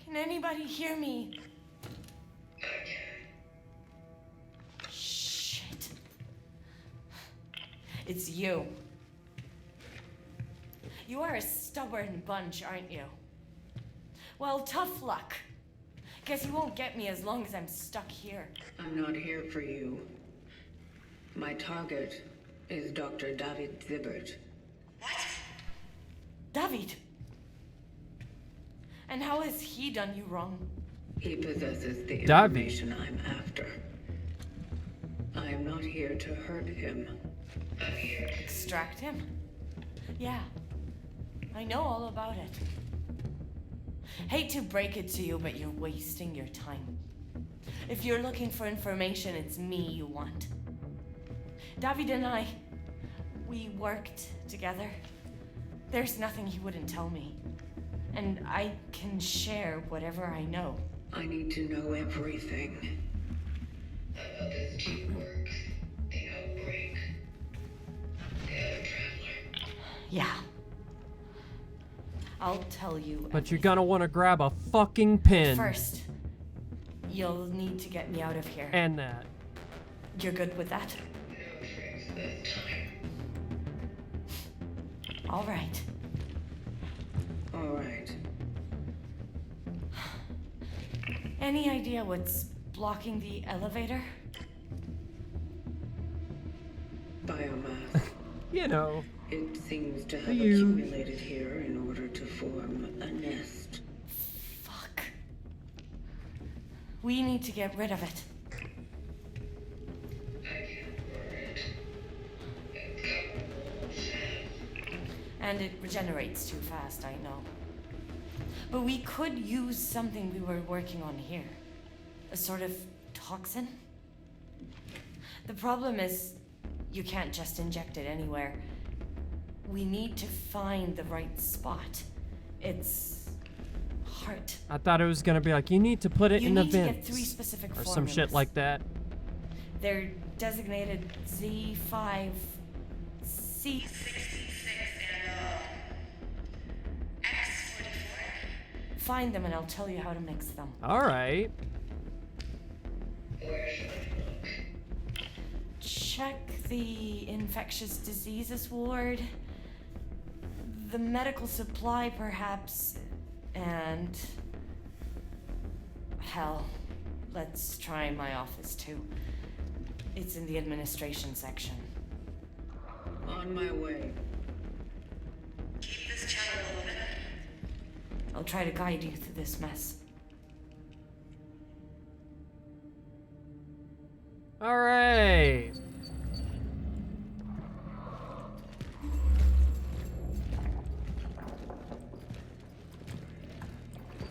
Can anybody hear me? Shit. It's you. You are a stubborn bunch, aren't you? Well, tough luck. Guess you won't get me as long as I'm stuck here. I'm not here for you. My target is Dr. David Zibbert. What? David! And how has he done you wrong? He possesses the David. information I'm after. I am not here to hurt him. I'm here to... Extract him? Yeah. I know all about it. Hate to break it to you, but you're wasting your time. If you're looking for information, it's me you want. David and I, we worked together. There's nothing he wouldn't tell me. And I can share whatever I know. I need to know everything. About this teamwork, the outbreak, the other traveler. Yeah. I'll tell you. But you're gonna want to grab a fucking pin. First, you'll need to get me out of here. And that. You're good with that? No tricks this time. All right. All right. Any idea what's blocking the elevator? Biomass. You know. It seems to have You. accumulated here in order to form a nest. Fuck. We need to get rid of it. And it regenerates too fast, I know. But we could use something we were working on here. A sort of toxin. The problem is, you can't just inject it anywhere. We need to find the right spot. It's hard. I thought it was gonna be like, you need to put it You in the need to vents. get 3 specific or formulas. some shit like that. They're designated Z5, C. Find them and I'll tell you how to mix them. Alright. Check the infectious diseases ward, the medical supply perhaps, and hell, let's try my office too. It's in the administration section. On my way. Keep this channel open. I'll try to guide you through this mess. Alright.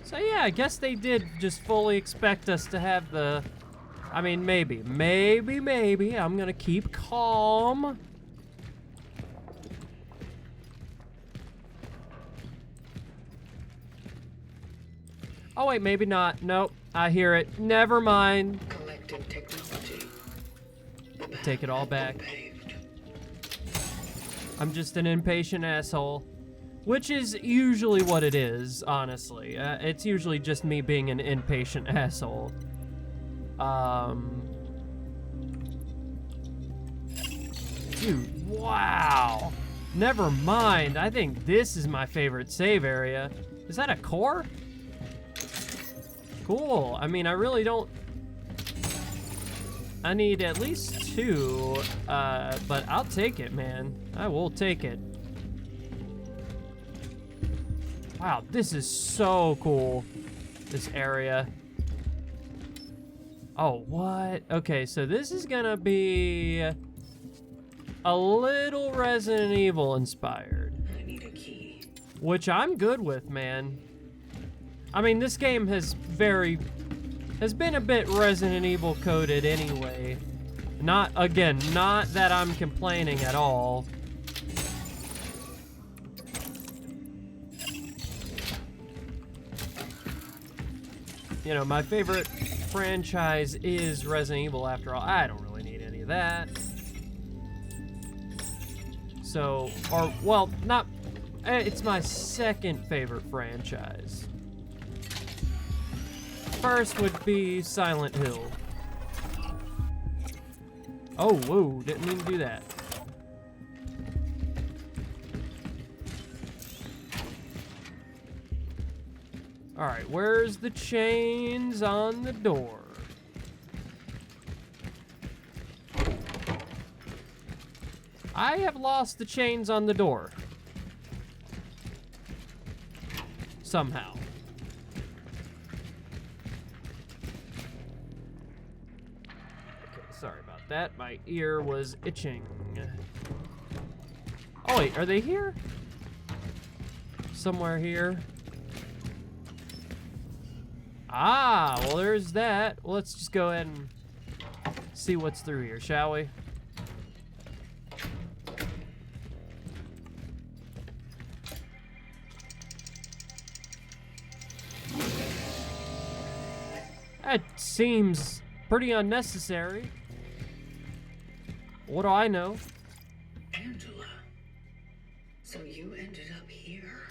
So yeah, I guess they did just fully expect us to have the... I mean, maybe. I'm gonna keep calm. Oh wait, maybe not. Nope, I hear it. Never mind. Collective technology. Take it all back. Paved. I'm just an impatient asshole. Which is usually what it is, honestly. It's usually just me being an impatient asshole. Dude, wow. Never mind. I think this is my favorite save area. Is that a core? Cool. I mean, I really don't... I need at least 2, but I'll take it, man. I will take it. Wow, this is so cool, this area. Oh, what? Okay, so this is gonna be a little Resident Evil inspired. I need a key. Which I'm good with, man. I mean, this game has been a bit Resident Evil coded anyway. Not that I'm complaining at all. You know, my favorite franchise is Resident Evil after all. I don't really need any of that. So, it's my second favorite franchise. First would be Silent Hill. Oh, whoa, didn't mean to do that. Alright, where's the chains on the door? I have lost the chains on the door. Somehow. Okay, sorry about that. My ear was itching. Oh wait, are they here? Somewhere here. Ah, well there's that. Well, let's just go ahead and see what's through here, shall we? That seems pretty unnecessary. What do I know? Angela. So you ended up here.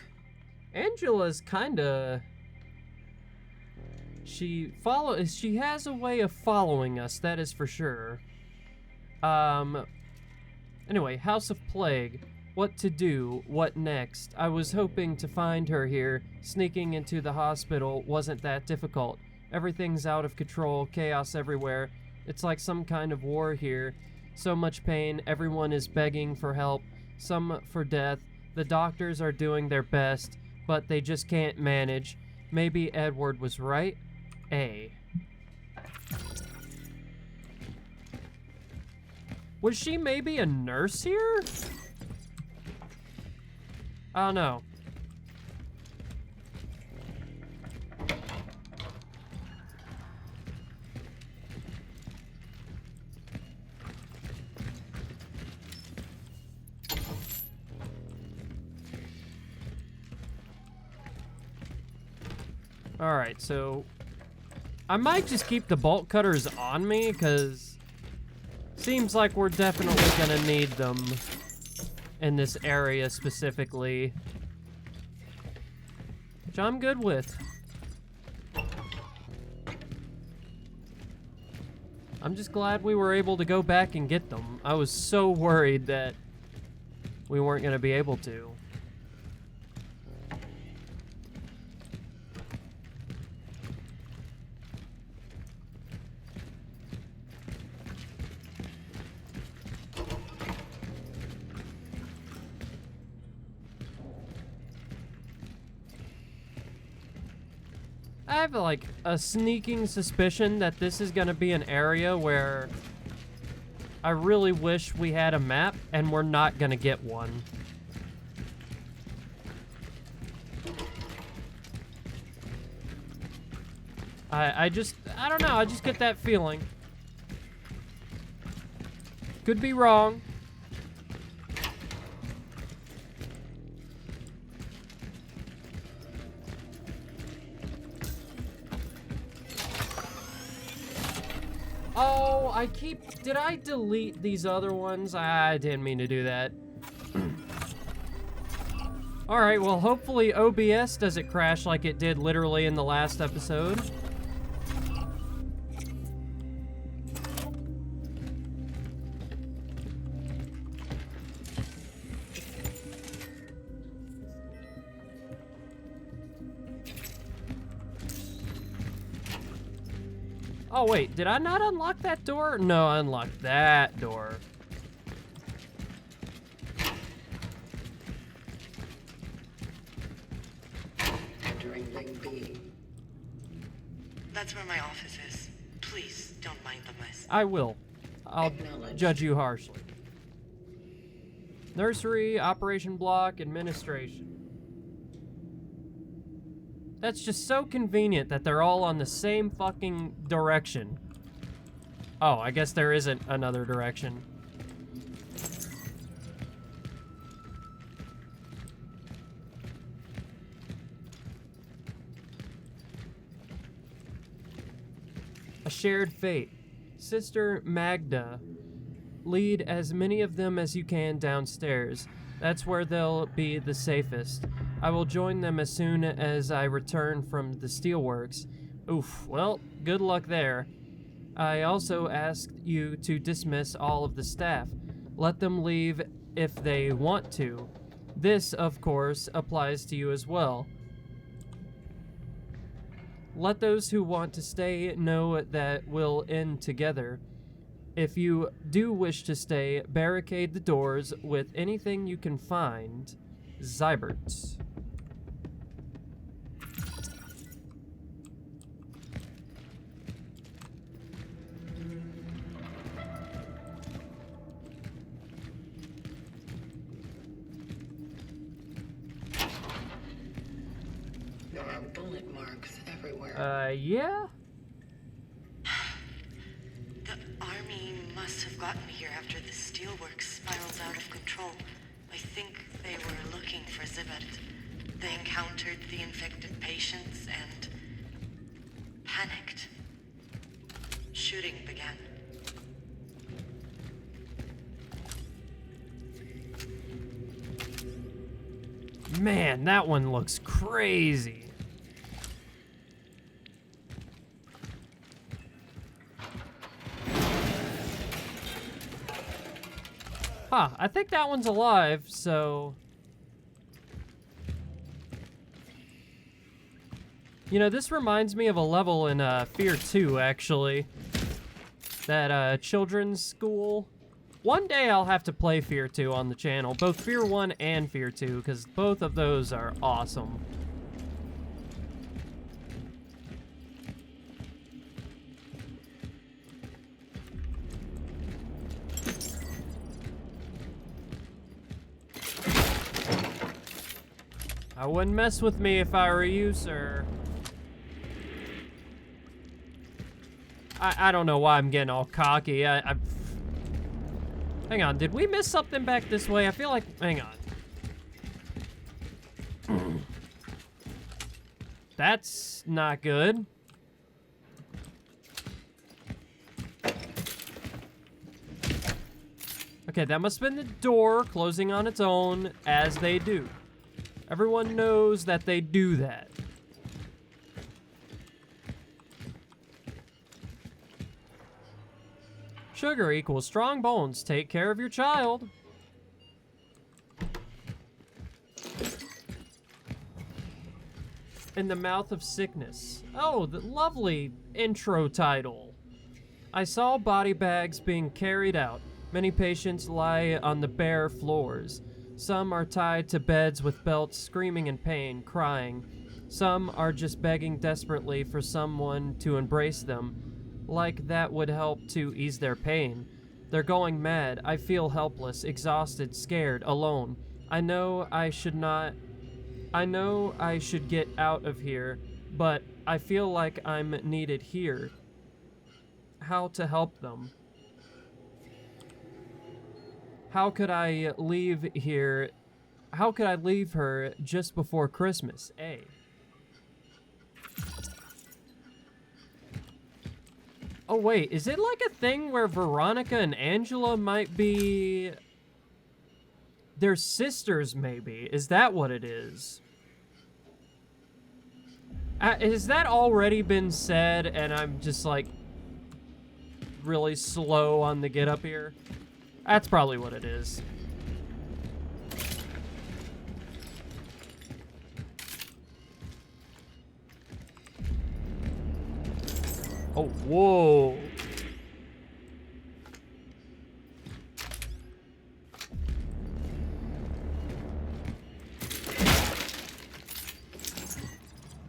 Angela's kinda... She has a way of following us, that is for sure. Anyway, House of Plague. What to do? What next? I was hoping to find her here. Sneaking into the hospital wasn't that difficult. Everything's out of control, chaos everywhere. It's like some kind of war here. So much pain, everyone is begging for help. some for death. The doctors are doing their best, but they just can't manage. Maybe Edward was right. A. Was she maybe a nurse here? I don't know. Alright, so I might just keep the bolt cutters on me, because seems like we're definitely gonna need them in this area specifically. Which I'm good with. I'm just glad we were able to go back and get them. I was so worried that we weren't gonna be able to. I have like a sneaking suspicion that this is gonna be an area where I really wish we had a map and we're not gonna get one. I don't know, I just get that feeling. Could be wrong. Oh, did I delete these other ones? I didn't mean to do that. Alright, well hopefully OBS doesn't crash like it did literally in the last episode. Oh wait, did I not unlock that door? No, I unlocked that door. Entering Ring B. That's where my office is. Please don't mind the mess. I will. I'll Acknowledged. judge you harshly. Nursery, operation block, administration. That's just so convenient that they're all on the same fucking direction. Oh, I guess there isn't another direction. A shared fate. Sister Magda. Lead as many of them as you can downstairs. That's where they'll be the safest. I will join them as soon as I return from the steelworks. Oof, well, good luck there. I also asked you to dismiss all of the staff. Let them leave if they want to. This, of course, applies to you as well. Let those who want to stay know that we'll end together. If you do wish to stay, barricade the doors with anything you can find. Zybert. There are bullet marks everywhere. Yeah? The army must have gotten here after the steelworks spiraled out of control. I think they were looking for Zibet. They encountered the infected patients and panicked. Shooting began. Man, that one looks crazy. Huh, I think that one's alive, so... You know, this reminds me of a level in Fear 2, actually. That children's school One day I'll have to play Fear 2 on the channel, both Fear 1 and Fear 2, because both of those are awesome. I wouldn't mess with me if I were you, sir. I don't know why I'm getting all cocky. Hang on, did we miss something back this way? I feel like... Hang on. That's not good. Okay, that must have been the door closing on its own, as they do. Everyone knows that they do that. Sugar equals strong bones. Take care of your child. In the mouth of sickness. Oh, the lovely intro title. I saw body bags being carried out. Many patients lie on the bare floors. Some are tied to beds with belts, screaming in pain, crying. Some are just begging desperately for someone to embrace them, like that would help to ease their pain. They're going mad. I feel helpless, exhausted, scared, alone. I know I should get out of here, but I feel like I'm needed here. How to help them? How could I leave here? How could I leave her just before Christmas? A. Oh wait, is it like a thing where Veronica and Angela might be... They're sisters, maybe? Is that what it is? Has that already been said and I'm just like really slow on the get up here? That's probably what it is. Oh, whoa.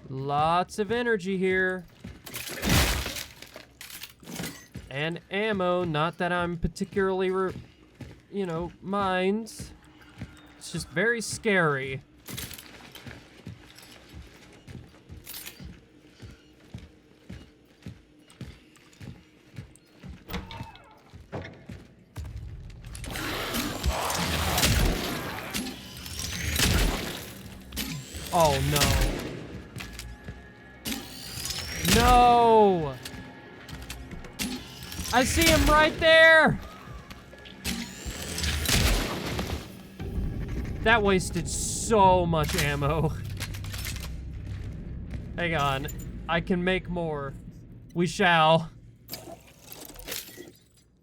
Lots of energy here. And ammo, not that I'm particularly, mind. It's just very scary. Oh, no. No! I see him right there! That wasted so much ammo. Hang on. I can make more. We shall.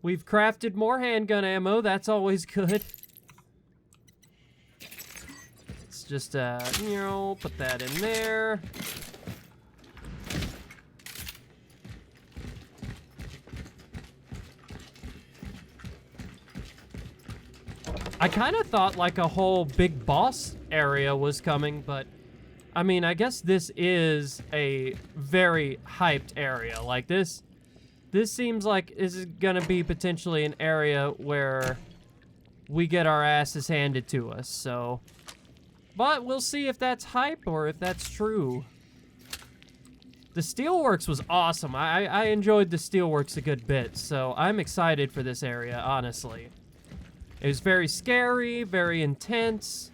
We've crafted more handgun ammo. That's always good. Let's just, put that in there. I kind of thought like a whole big boss area was coming, but I mean, I guess this is a very hyped area. Like this seems like this is gonna be potentially an area where we get our asses handed to us, so. But we'll see if that's hype or if that's true. The steelworks was awesome. I enjoyed the steelworks a good bit, so I'm excited for this area, honestly. It was very scary, very intense.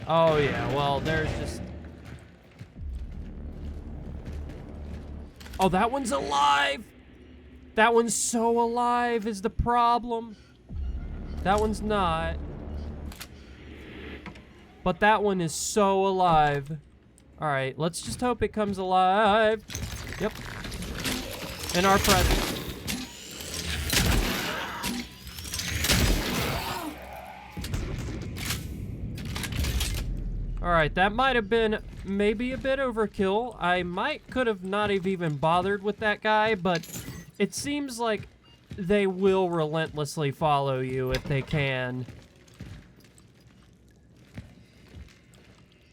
Oh yeah, well, there's just... Oh, that one's alive! That one's so alive is the problem. That one's not. But that one is so alive. Alright, let's just hope it comes alive. Yep. In our presence. Alright, that might have been maybe a bit overkill. I could have not have even bothered with that guy, but it seems like they will relentlessly follow you if they can.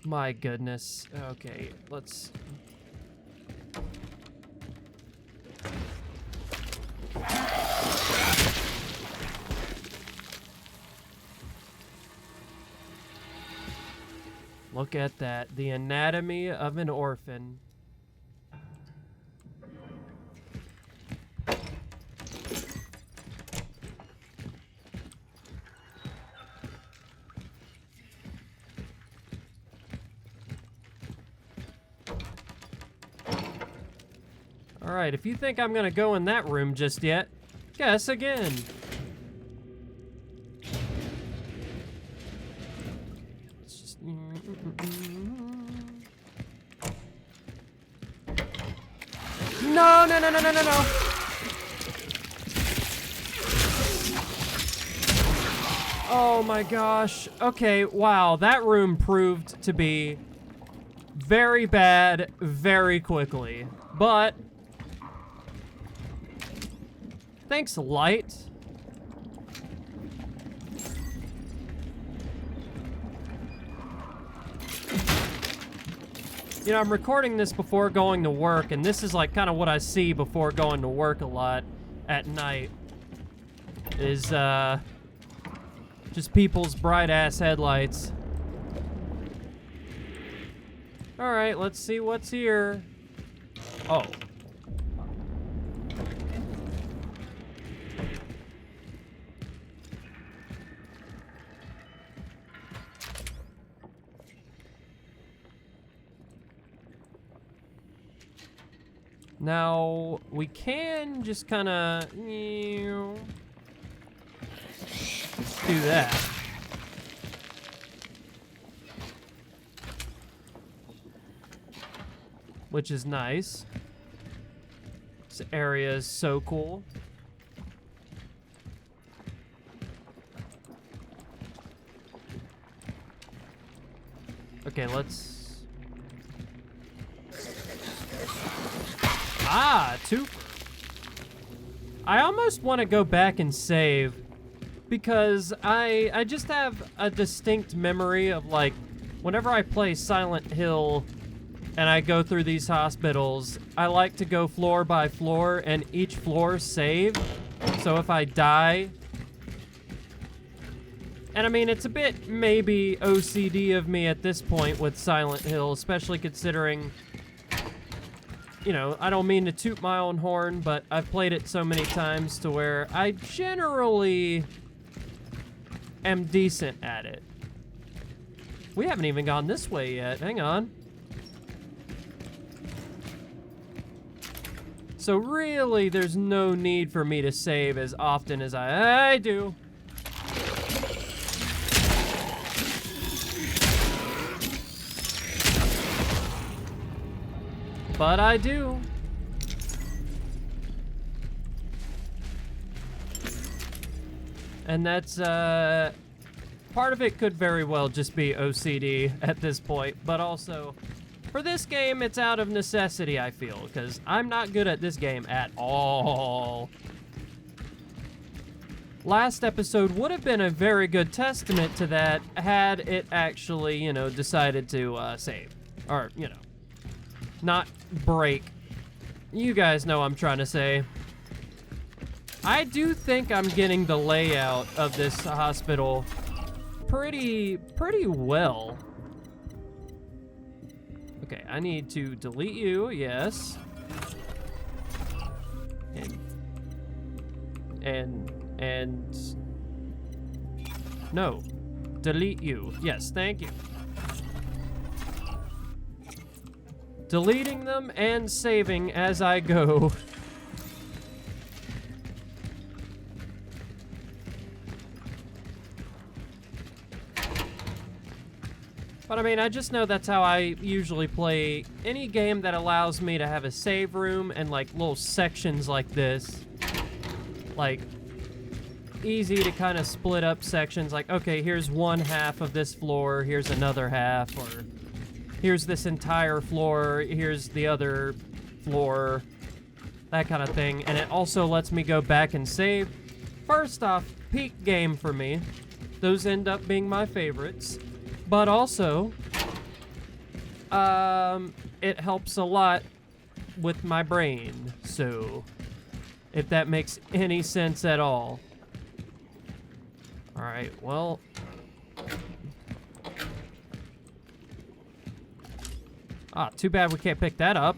My goodness. Okay, let's... Look at that. The anatomy of an orphan. Alright, if you think I'm gonna go in that room just yet, guess again. Let's just... No, no, no, no, no, no, no. Oh my gosh. Okay, wow, that room proved to be very bad very quickly. But thanks, light. You know, I'm recording this before going to work, and this is like kind of what I see before going to work a lot at night. Is, just people's bright-ass headlights. Alright, let's see what's here. Oh. Now, we can just kind of... Let's do that. Which is nice. This area is so cool. Okay, let's... Ah, two. I almost want to go back and save because I just have a distinct memory of, like, whenever I play Silent Hill and I go through these hospitals, I like to go floor by floor and each floor save. So if I die, and I mean, it's a bit maybe OCD of me at this point with Silent Hill, especially considering, you know, I don't mean to toot my own horn, but I've played it so many times to where I generally am decent at it. We haven't even gone this way yet. Hang on. So really, there's no need for me to save as often as I do. But I do. And that's, part of it could very well just be OCD at this point, but also, for this game, it's out of necessity, I feel, because I'm not good at this game at all. Last episode would have been a very good testament to that had it actually, you know, decided to, save. Or, you know, not break. You guys know what I'm trying to say. I do think I'm getting the layout of this hospital pretty well. Okay, I need to delete you, yes. And no, delete you. Yes, thank you. Deleting them and saving as I go. But I mean, I just know that's how I usually play any game that allows me to have a save room and like little sections like this. Like, easy to kind of split up sections like, okay, here's one half of this floor, here's another half, or here's this entire floor, here's the other floor, that kind of thing. And it also lets me go back and save. First off, peak game for me. Those end up being my favorites. But also, it helps a lot with my brain, so if that makes any sense at all. Alright, well, too bad we can't pick that up.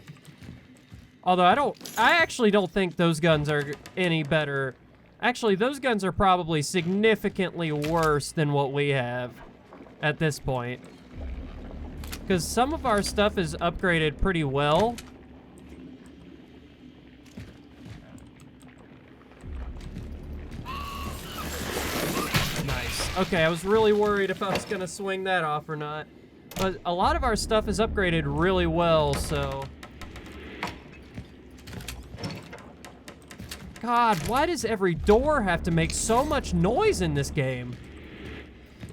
Although I actually don't think those guns are any better. Actually, those guns are probably significantly worse than what we have at this point. Because some of our stuff is upgraded pretty well. Nice. Okay, I was really worried if I was going to swing that off or not. But a lot of our stuff is upgraded really well, so... God, why does every door have to make so much noise in this game?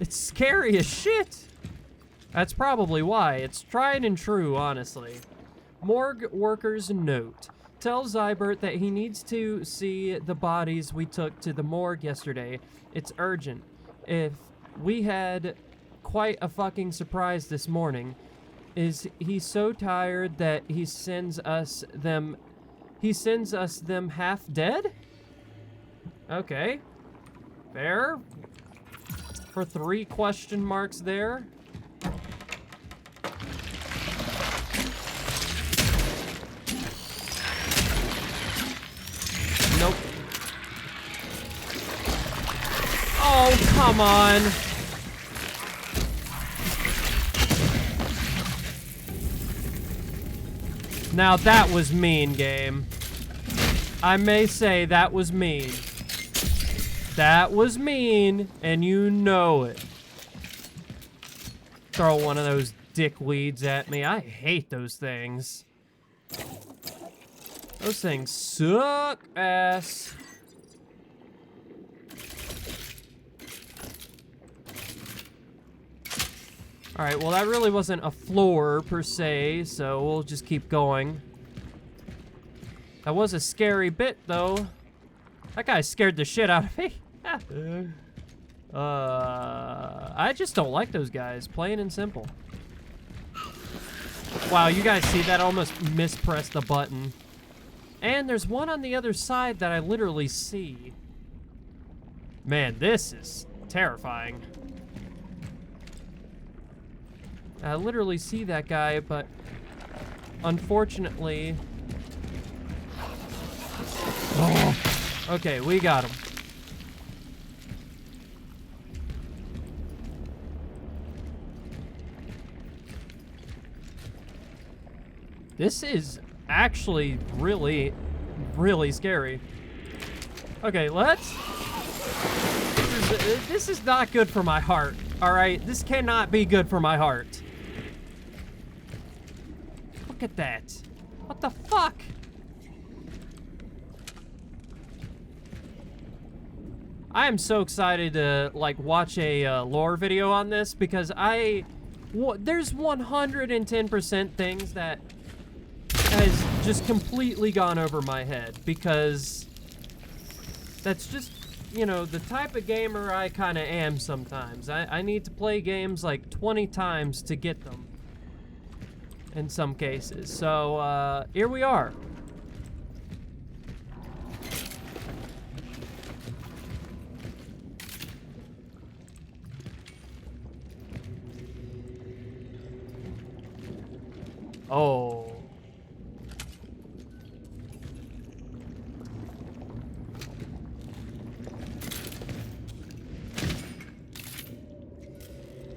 It's scary as shit. That's probably why. It's tried and true, honestly. Morgue workers note. Tell Zybert that he needs to see the bodies we took to the morgue yesterday. It's urgent. If we had quite a fucking surprise this morning. Is he so tired that he sends us them half dead? Okay. Fair. For 3 question marks there. Nope. Oh, come on. Now that was mean, game. I may say that was mean. That was mean, and you know it. Throw one of those dickweeds at me. I hate those things. Those things suck ass. Alright, well that really wasn't a floor per se, so we'll just keep going. That was a scary bit though. That guy scared the shit out of me. I just don't like those guys, plain and simple. Wow, you guys see that? I almost mispressed the button. And there's one on the other side that I literally see. Man, this is terrifying. I literally see that guy, but unfortunately... Oh. Okay, we got him. This is actually really, really scary. Okay, let's... This is not good for my heart, alright? This cannot be good for my heart. Look at that. What the fuck? I am so excited to, like, watch a lore video on this because there's 110% things that has just completely gone over my head because that's just, you know, the type of gamer I kind of am sometimes. I need to play games like 20 times to get them in some cases. So, here we are. Oh.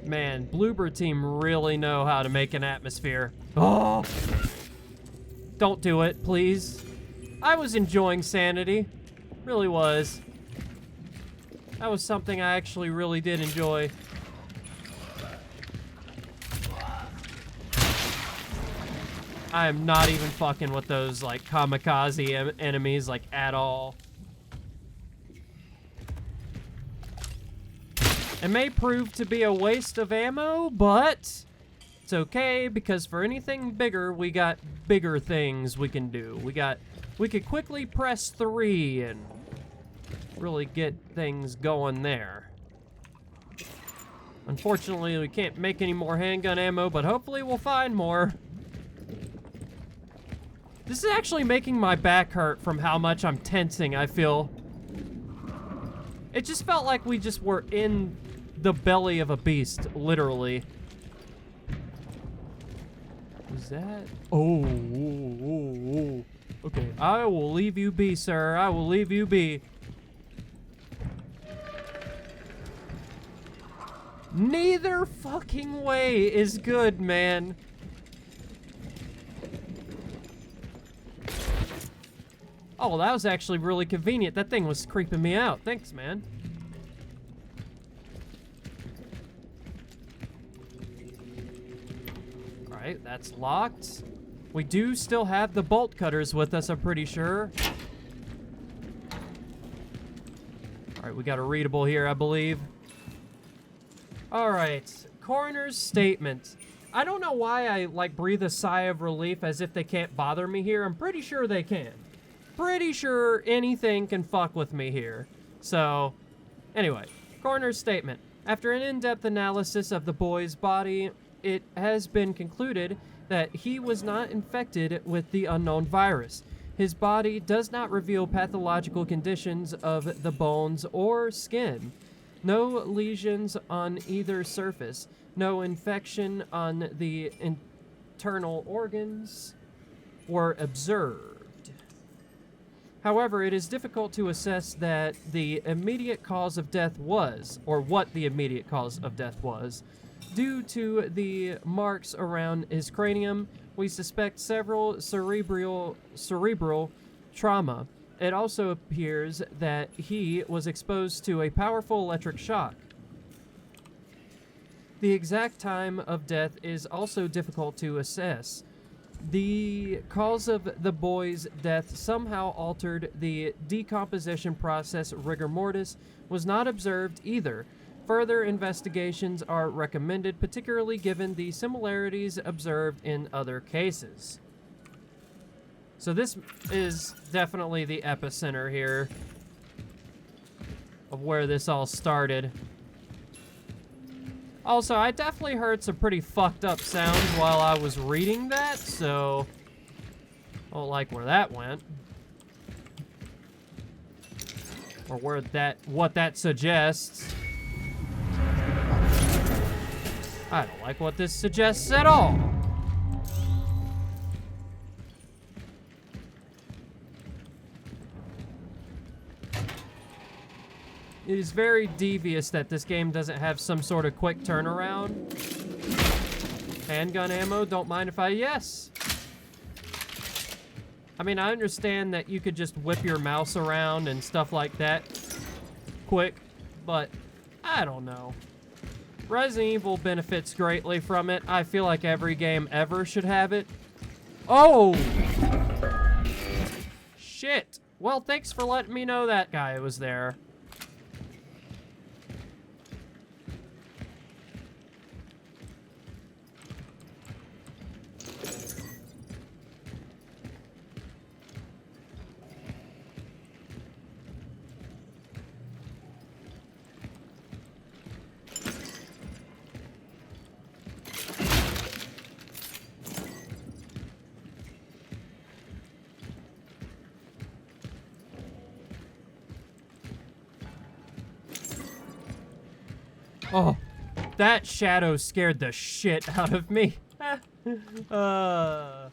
Man, Bloober team really know how to make an atmosphere. Oh! Don't do it, please. I was enjoying Sanity. Really was. That was something I actually really did enjoy. I am not even fucking with those, like, kamikaze enemies, like, at all. It may prove to be a waste of ammo, but it's okay because for anything bigger, we got bigger things we can do. We could quickly press 3 and really get things going there. Unfortunately, we can't make any more handgun ammo, but hopefully we'll find more. This is actually making my back hurt from how much I'm tensing, I feel. It just felt like we just were in the belly of a beast, literally. Is that? Oh. Okay, I will leave you be, sir. I will leave you be. Neither fucking way is good, man. Oh, that was actually really convenient. That thing was creeping me out. Thanks, man. Alright, that's locked. We do still have the bolt cutters with us, I'm pretty sure. Alright, we got a readable here, I believe. Alright, coroner's statement. I don't know why I, like, breathe a sigh of relief as if they can't bother me here. I'm pretty sure they can. Pretty sure anything can fuck with me here. So, anyway, coroner's statement. After an in-depth analysis of the boy's body, it has been concluded that he was not infected with the unknown virus. His body does not reveal pathological conditions of the bones or skin. No lesions on either surface. No infection on the internal organs were observed. However, it is difficult to assess that the immediate cause of death was, or what the immediate cause of death was. Due to the marks around his cranium, we suspect several cerebral trauma. It also appears that he was exposed to a powerful electric shock. The exact time of death is also difficult to assess. The cause of the boy's death somehow altered the decomposition process. Rigor mortis was not observed either. Further investigations are recommended, particularly given the similarities observed in other cases. So this is definitely the epicenter here of where this all started. Also, I definitely heard some pretty fucked up sounds while I was reading that, so I don't like where that went. Or what that suggests. I don't like what this suggests at all. It is very devious that this game doesn't have some sort of quick turnaround. Handgun ammo, don't mind if I... Yes! I mean, I understand that you could just whip your mouse around and stuff like that quick, but I don't know. Resident Evil benefits greatly from it. I feel like every game ever should have it. Oh! Shit. Well, thanks for letting me know that guy was there. Oh, that shadow scared the shit out of me. Kind of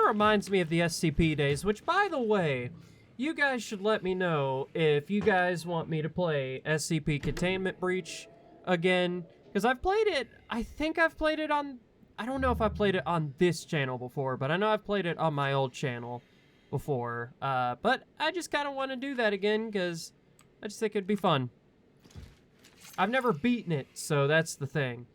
reminds me of the SCP days, which, by the way, you guys should let me know if you guys want me to play SCP Containment Breach again, because I've played it, I think I've played it on, I don't know if I played it on this channel before, but I know I've played it on my old channel before, but I just kind of want to do that again because I just think it'd be fun. I've never beaten it, so that's the thing.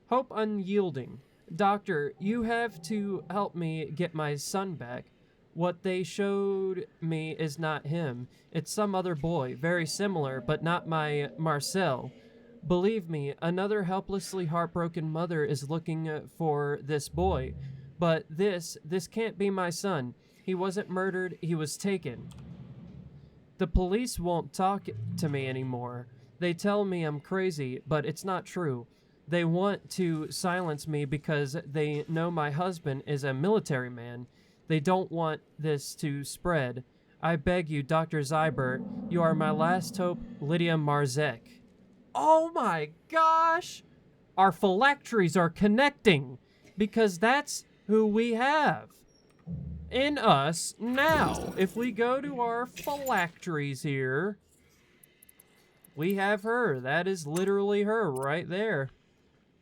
Hope unyielding. Doctor, you have to help me get my son back. What they showed me is not him. It's some other boy, very similar, but not my Marcel. Believe me, another helplessly heartbroken mother is looking for this boy. But this can't be my son. He wasn't murdered, he was taken. The police won't talk to me anymore. They tell me I'm crazy, but it's not true. They want to silence me because they know my husband is a military man. They don't want this to spread. I beg you, Dr. Zybert, you are my last hope, Lydia Marzek. Oh my gosh! Our phylacteries are connecting, because that's who we have in us now. If we go to our phylacteries here, we have her. That is literally her right there.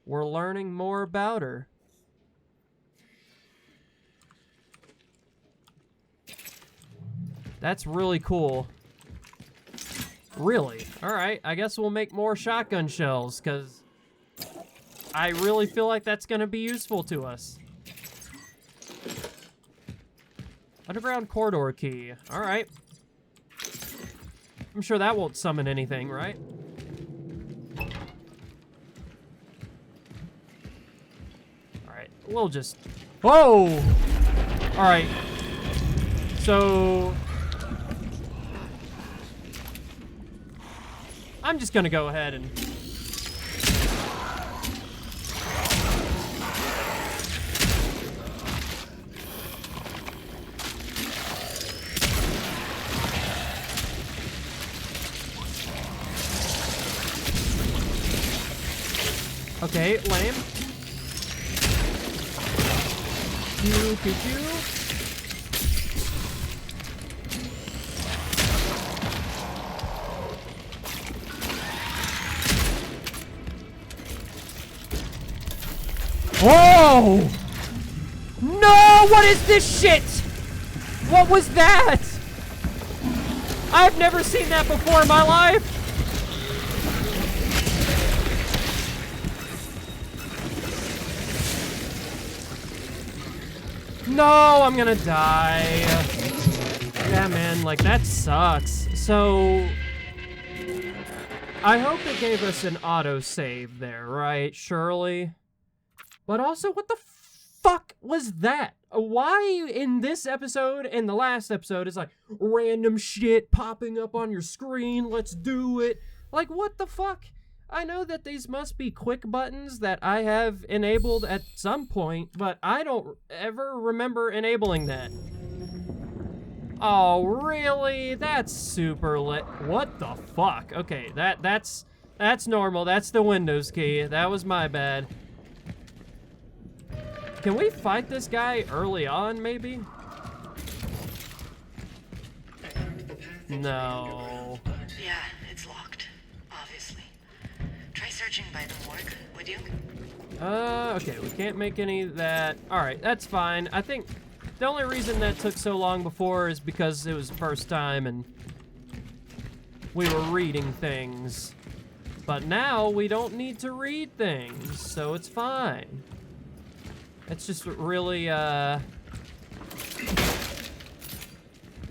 We're learning more about her. That's really cool. Really? Alright, I guess we'll make more shotgun shells, because I really feel like that's going to be useful to us. Underground corridor key. Alright. I'm sure that won't summon anything, right? Alright, we'll just... Whoa! Alright. So... I'm just gonna go ahead and... Okay, lame. Pew, pew, pew. Whoa! No! What is this shit? What was that? I've never seen that before in my life. No, I'm gonna die. Yeah, man, like, that sucks. So, I hope it gave us an autosave there, right? Surely. But also, what the fuck was that? Why in this episode and the last episode is like random shit popping up on your screen? Let's do it. Like, what the fuck? I know that these must be quick buttons that I have enabled at some point, but I don't ever remember enabling that. Oh, really? That's super lit. What the fuck? Okay, that's normal. That's the Windows key. That was my bad. Can we fight this guy early on, maybe? No. Yeah, it's locked. Obviously. Try searching by the morgue, would you? Okay, we can't make any of that. Alright, that's fine. I think the only reason that took so long before is because it was the first time and we were reading things. But now we don't need to read things, so it's fine. It's just really,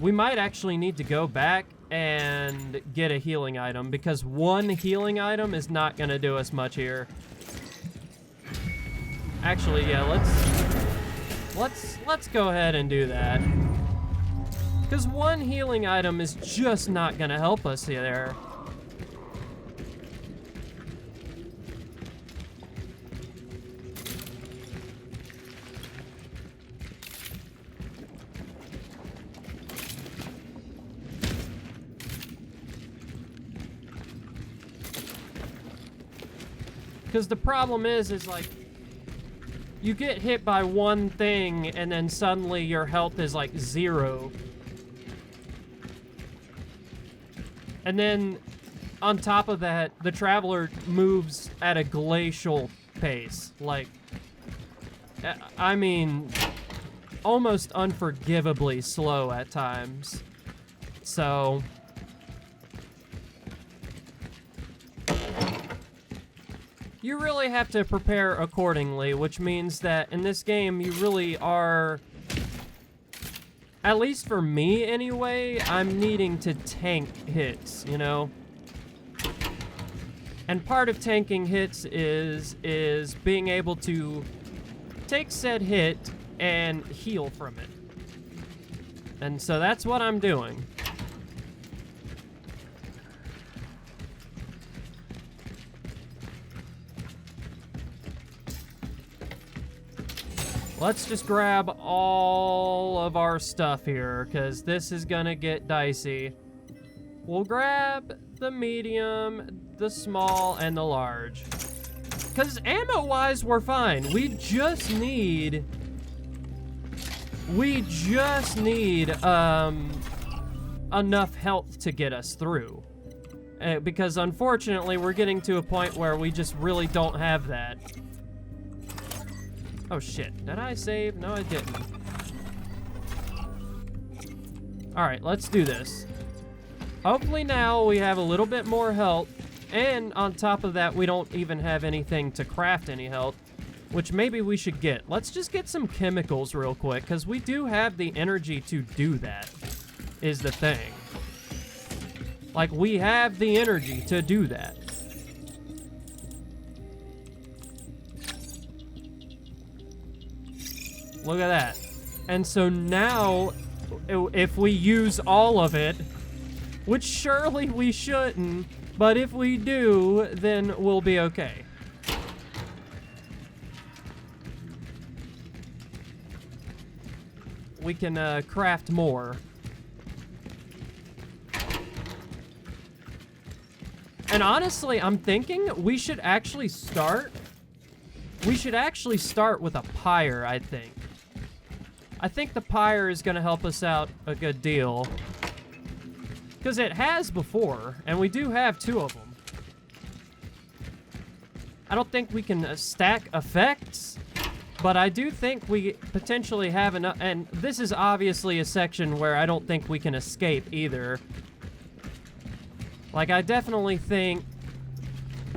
we might actually need to go back and get a healing item, because one healing item is not gonna do us much here. Actually, yeah, let's go ahead and do that. Because one healing item is just not gonna help us there. Because the problem is like, you get hit by one thing and then suddenly your health is like 0. And then on top of that, the Traveler moves at a glacial pace. Like, I mean, almost unforgivably slow at times. So... you really have to prepare accordingly, which means that in this game, you really are at least for me anyway, I'm needing to tank hits, you know? And part of tanking hits is being able to take said hit and heal from it. And so that's what I'm doing. Let's just grab all of our stuff here, because this is gonna get dicey. We'll grab the medium, the small, and the large. Because ammo-wise, we're fine. We just need enough health to get us through. Because unfortunately, we're getting to a point where we just really don't have that. Oh shit, did I save? No, I didn't. Alright, let's do this. Hopefully now we have a little bit more health, and on top of that, we don't even have anything to craft any health, which maybe we should get. Let's just get some chemicals real quick, because we do have the energy to do that, is the thing. Like, we have the energy to do that. Look at that. And so now, if we use all of it, which surely we shouldn't, but if we do, then we'll be okay. We can craft more. And honestly, I'm thinking we should actually start with a pyre, I think. I think the pyre is going to help us out a good deal. Because it has before, and we do have 2 of them. I don't think we can stack effects, but I do think we potentially have enough. And this is obviously a section where I don't think we can escape either. Like, I definitely think...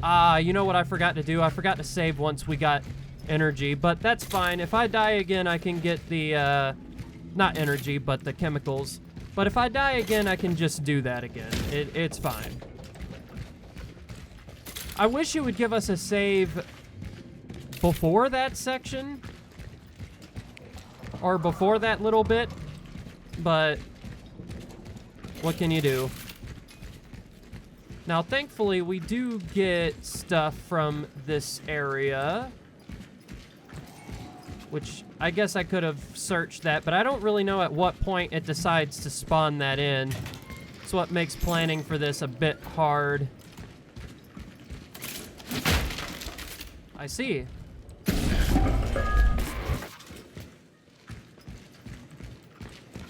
you know what I forgot to do? I forgot to save once we got energy, but that's fine. If I die again, I can get the, not energy, but the chemicals. But if I die again, I can just do that again. It's fine. I wish it would give us a save before that section. Or before that little bit. But what can you do? Now, thankfully, we do get stuff from this area. Which, I guess I could have searched that, but I don't really know at what point it decides to spawn that in. It's what makes planning for this a bit hard. I see.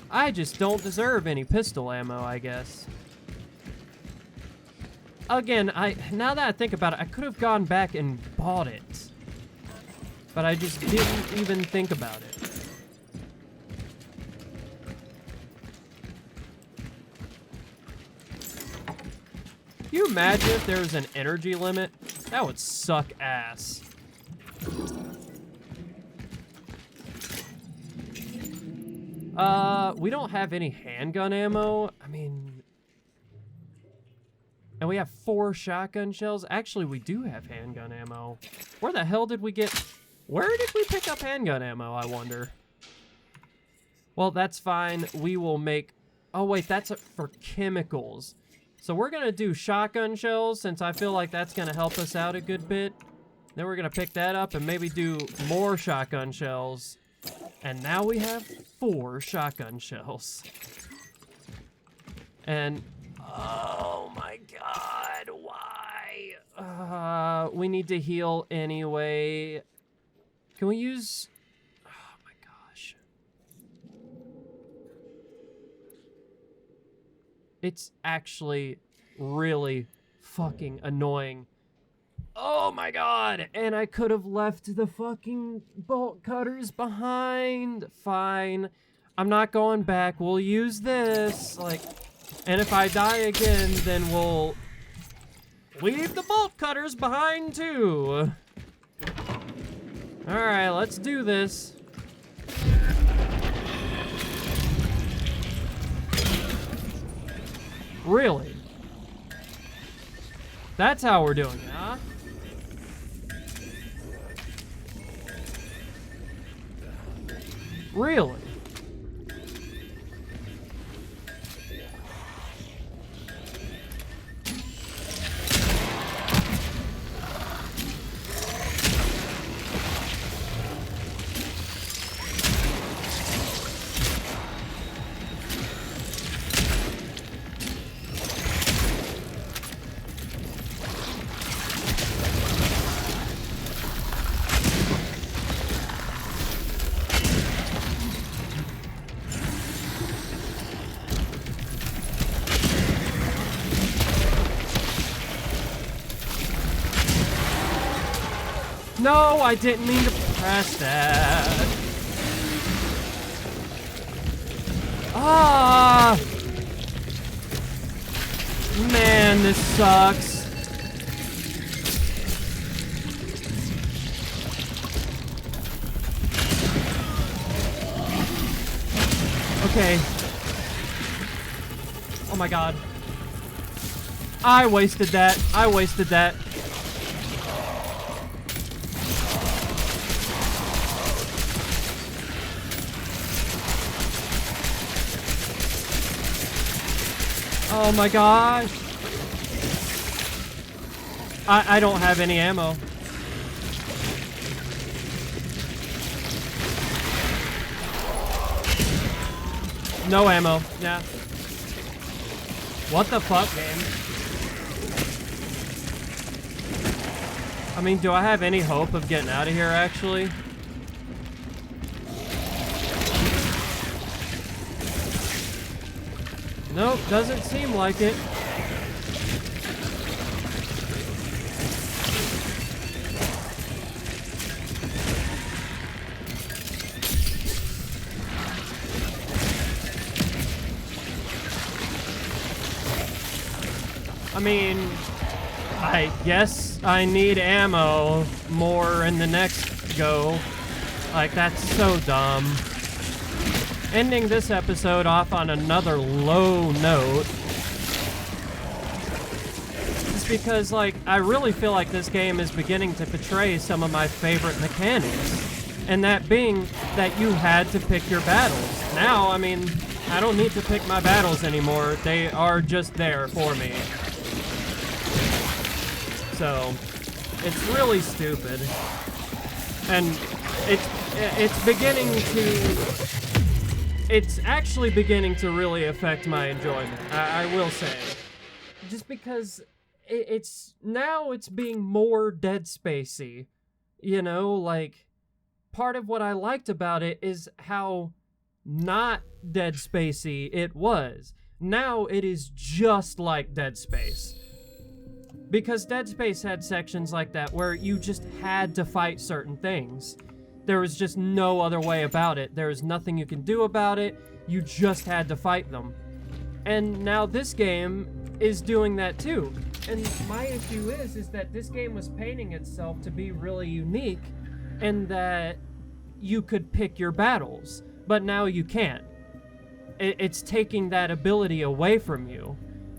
I just don't deserve any pistol ammo, I guess. Again, now that I think about it, I could have gone back and bought it. But I just didn't even think about it. Can you imagine if there was an energy limit? That would suck ass. We don't have any handgun ammo. I mean... And we have 4 shotgun shells. Actually, we do have handgun ammo. Where the hell did we get... Where did we pick up handgun ammo, I wonder? Well, that's fine. We will make... Oh, wait, that's for chemicals. So we're going to do shotgun shells, since I feel like that's going to help us out a good bit. Then we're going to pick that up and maybe do more shotgun shells. And now we have 4 shotgun shells. And... Oh, my God. Why? We need to heal anyway... Can we use... Oh my gosh. It's actually really fucking annoying. Oh my god! And I could have left the fucking bolt cutters behind. Fine. I'm not going back. We'll use this. Like, and if I die again, then we'll leave the bolt cutters behind too. Alright, let's do this. Really? That's how we're doing it, huh? Really? No, I didn't mean to press that. Ah! Man, this sucks. Okay. Oh my god. I wasted that. I wasted that. Oh my gosh. I don't have any ammo. No ammo. Yeah. What the fuck, game? I mean, do I have any hope of getting out of here, actually? Nope, doesn't seem like it. I mean, I guess I need ammo more in the next go. Like, that's so dumb. Ending this episode off on another low note. Just because, like, I really feel like this game is beginning to portray some of my favorite mechanics. And that being that you had to pick your battles. Now, I mean, I don't need to pick my battles anymore. They are just there for me. So, it's really stupid. And it's beginning to... It's actually beginning to really affect my enjoyment, I will say. Just because it's being more Dead Spacey. You know, like, part of what I liked about it is how not Dead Spacey it was. Now it is just like Dead Space. Because Dead Space had sections like that where you just had to fight certain things. There was just no other way about it. There was nothing you can do about it. You just had to fight them. And now this game is doing that too. And my issue is that this game was painting itself to be really unique and that you could pick your battles, but now you can't. It's taking that ability away from you.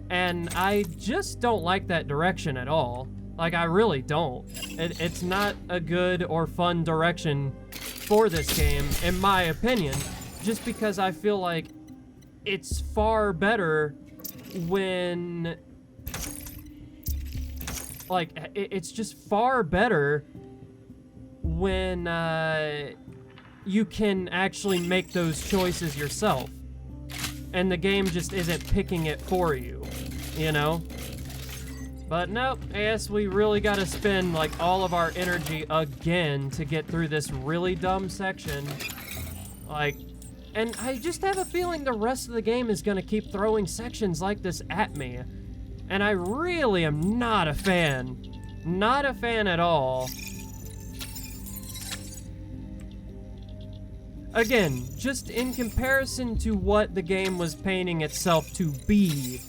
And I just don't like that direction at all. Like, I really don't. It's not a good or fun direction for this game, in my opinion, just because I feel like it's far better when... Like, it's just far better when you can actually make those choices yourself. And the game just isn't picking it for you, you know? But nope, I guess we really gotta spend like all of our energy again to get through this really dumb section. Like, and I just have a feeling the rest of the game is gonna keep throwing sections like this at me. And I really am not a fan. Not a fan at all. Again, just in comparison to what the game was painting itself to be,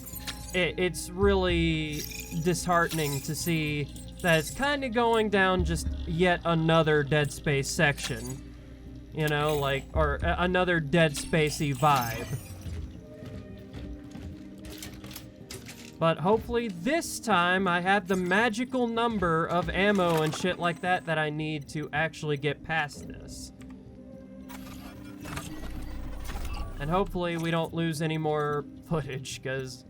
it's really disheartening to see that it's kind of going down just yet another Dead Space section. You know, like, or another Dead Spacey vibe. But hopefully this time I have the magical number of ammo and shit like that that I need to actually get past this. And hopefully we don't lose any more footage, because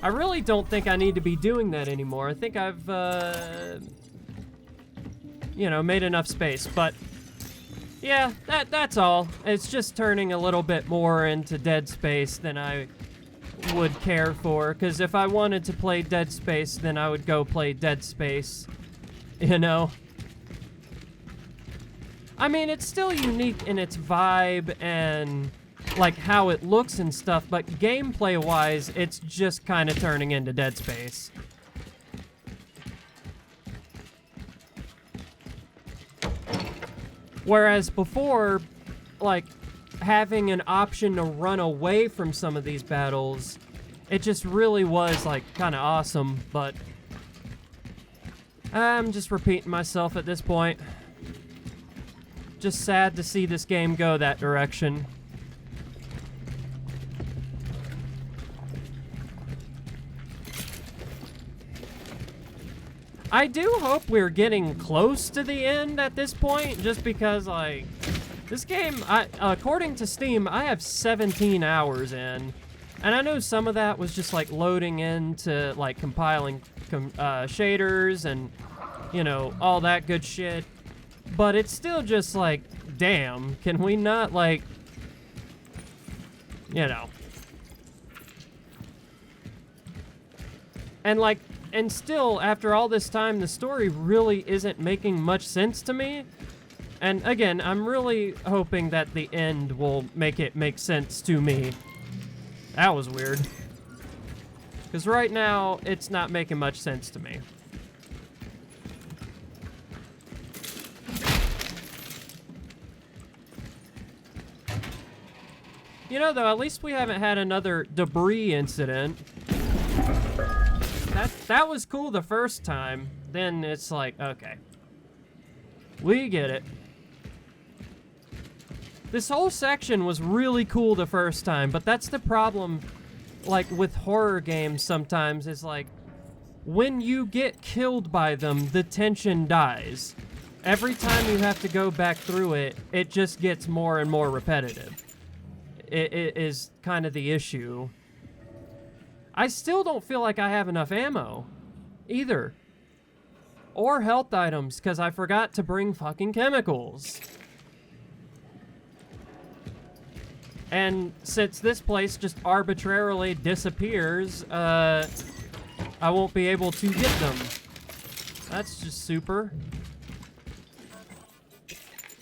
I really don't think I need to be doing that anymore. I think I've, you know, made enough space. But yeah, that's all. It's just turning a little bit more into Dead Space than I would care for, because if I wanted to play Dead Space, then I would go play Dead Space, you know? I mean, it's still unique in its vibe and, like, how it looks and stuff, but gameplay-wise, it's just kind of turning into Dead Space. Whereas before, like, having an option to run away from some of these battles, it just really was, like, kind of awesome, but I'm just repeating myself at this point. Just sad to see this game go that direction. I do hope we're getting close to the end at this point, just because, like, this game, according to Steam, I have 17 hours in. And I know some of that was just, like, loading into, like, compiling shaders and, you know, all that good shit. But it's still just, like, damn, can we not, like, you know. And, like, and still, after all this time, the story really isn't making much sense to me. And again, I'm really hoping that the end will make it make sense to me. That was weird. Because right now, it's not making much sense to me. You know, though, at least we haven't had another debris incident. That was cool the first time. Then it's like, okay. We get it. This whole section was really cool the first time, but that's the problem, like, with horror games sometimes, is like, when you get killed by them, the tension dies. Every time you have to go back through it, it just gets more and more repetitive. It is kind of the issue. I still don't feel like I have enough ammo, either. Or health items, because I forgot to bring fucking chemicals. And since this place just arbitrarily disappears, I won't be able to get them. That's just super.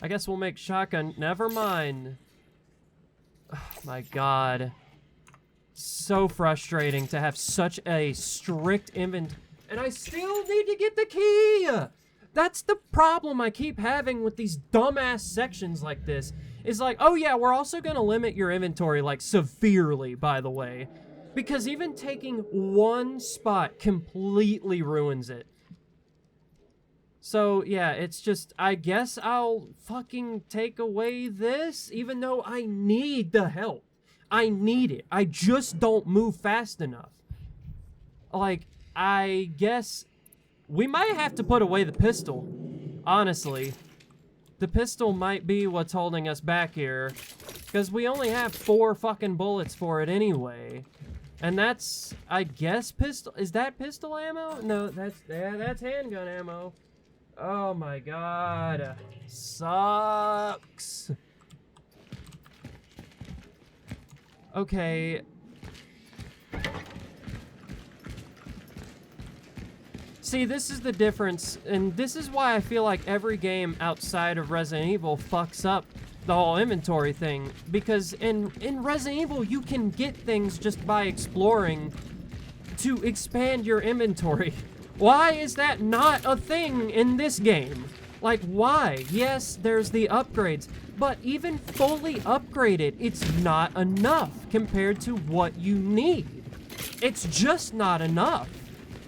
I guess we'll make shotgun. Never mind. Oh my god. So frustrating to have such a strict inventory. And I still need to get the key! That's the problem I keep having with these dumbass sections like this. Is like, oh yeah, we're also gonna limit your inventory, like, severely, by the way. Because even taking one spot completely ruins it. So, yeah, it's just, I guess I'll fucking take away this, even though I need the help. I need it. I just don't move fast enough. Like, I guess we might have to put away the pistol, honestly. The pistol might be what's holding us back here, because we only have 4 fucking bullets for it anyway. And that's, I guess, pistol. Is that pistol ammo? No, that's handgun ammo. Oh my god. Sucks. Okay. See, this is the difference, and this is why I feel like every game outside of Resident Evil fucks up the whole inventory thing. Because in Resident Evil, you can get things just by exploring to expand your inventory. Why is that not a thing in this game? Like, why? Yes, there's the upgrades, but even fully upgraded, it's not enough compared to what you need. It's just not enough.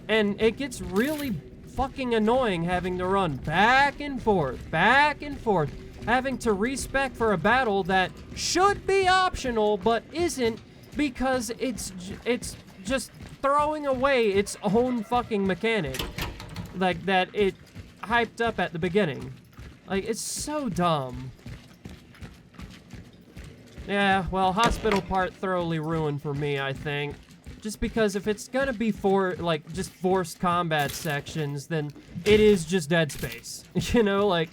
And it gets really fucking annoying having to run back and forth, having to respec for a battle that should be optional but isn't, because it's just throwing away its own fucking mechanic. Like, that it hyped up at the beginning. Like, it's so dumb. Yeah, well, hospital part thoroughly ruined for me, I think. Just because if it's gonna be just forced combat sections, then it is just Dead Space. You know, like,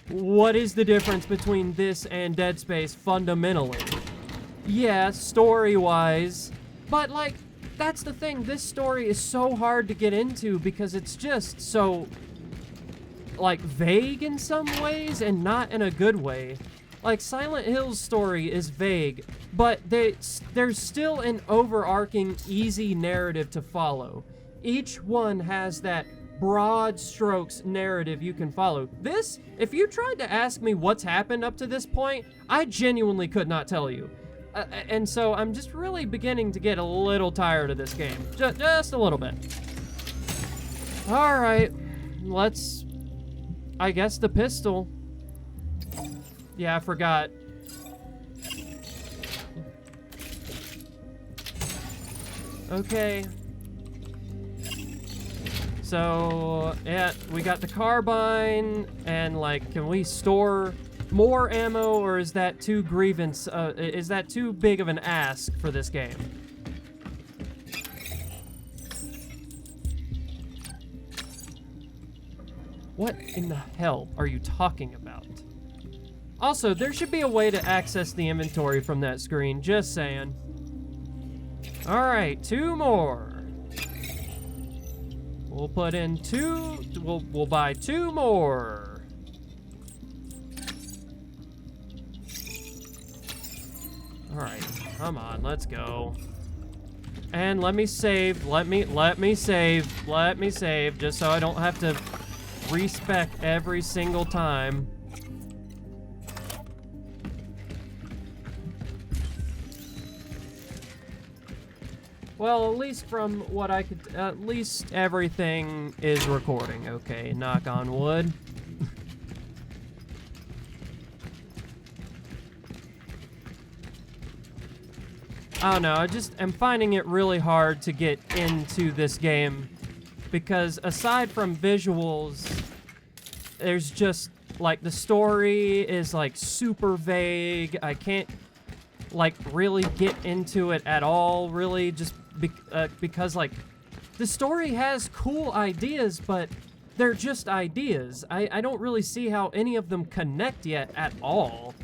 what is the difference between this and Dead Space fundamentally? Yeah, story-wise, but, like, that's the thing. This story is so hard to get into because it's just so, like, vague in some ways and not in a good way. Like, Silent Hill's story is vague, but there's still an overarching, easy narrative to follow. Each one has that broad strokes narrative you can follow. This, if you tried to ask me what's happened up to this point, I genuinely could not tell you. And so I'm just really beginning to get a little tired of this game. Just a little bit. All right, let's, I guess, the pistol. Yeah, I forgot. Okay. So, yeah, we got the carbine, and, like, can we store more ammo, or is that too is that too big of an ask for this game? What in the hell are you talking about? Also, there should be a way to access the inventory from that screen, just saying. Alright, 2 more. We'll put in 2, we'll buy 2 more. Alright, come on, let's go. And let me save, let me save, just so I don't have to respec every single time. Well, at least from what I could, at least everything is recording. Okay, knock on wood. I don't know, I just am finding it really hard to get into this game because aside from visuals, there's just, like, the story is, like, super vague. I can't, like, really get into it at all, really, just because, like, the story has cool ideas, but they're just ideas. I don't really see how any of them connect yet at all.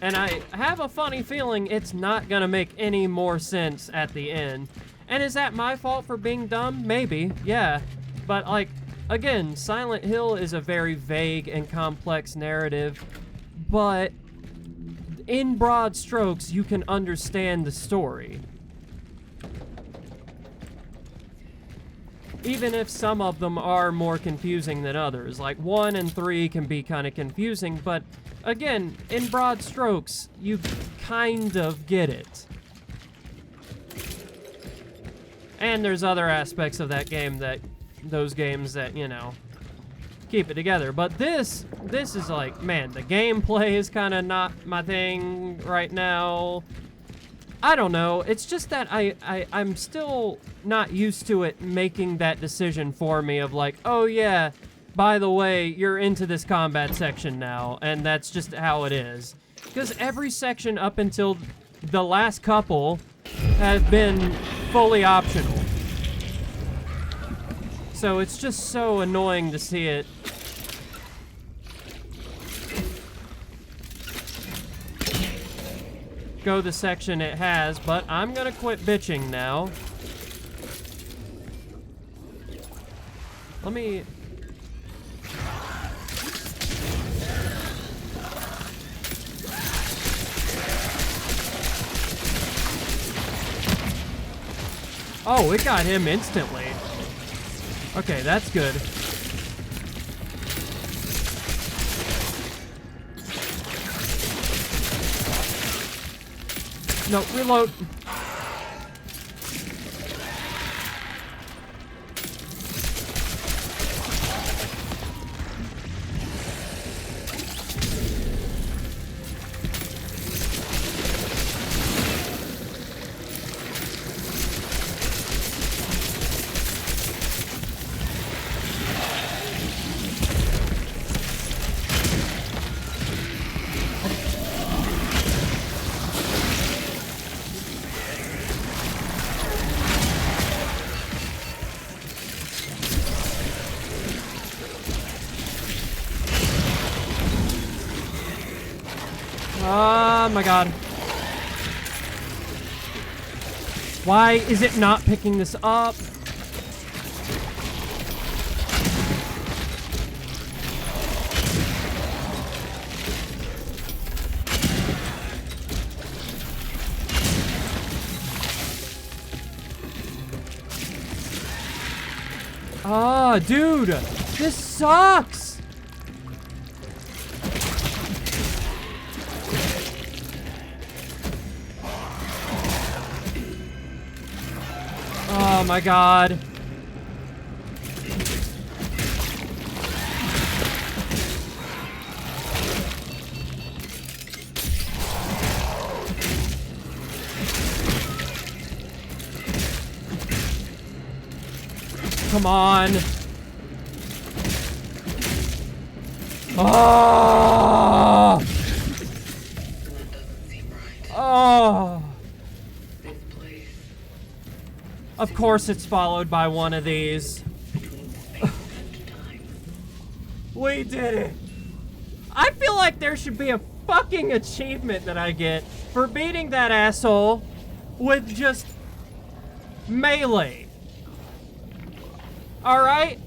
And I have a funny feeling it's not gonna make any more sense at the end. And is that my fault for being dumb? Maybe, yeah. But, like, again, Silent Hill is a very vague and complex narrative, but in broad strokes, you can understand the story. Even if some of them are more confusing than others. Like 1 and 3 can be kind of confusing, but again, in broad strokes, you kind of get it. And there's other aspects of that game that, those games that, you know, keep it together. But this is like, man, the gameplay is kind of not my thing right now. I don't know, it's just that I'm still not used to it making that decision for me of like, oh yeah, by the way, you're into this combat section now, and that's just how it is. Because every section up until the last couple have been fully optional. So it's just so annoying to see it. Go the section it has, but I'm gonna quit bitching now. Let me... Oh, it got him instantly. Okay, that's good. No, reload. Oh my god. Why is it not picking this up? Ah, dude, this sucks. Oh my god. Come on. Oh. That doesn't seem right. Oh. This place Of course it's followed by one of these. between space and time. We did it. I feel like there should be a fucking achievement that I get for beating that asshole with just melee. All right?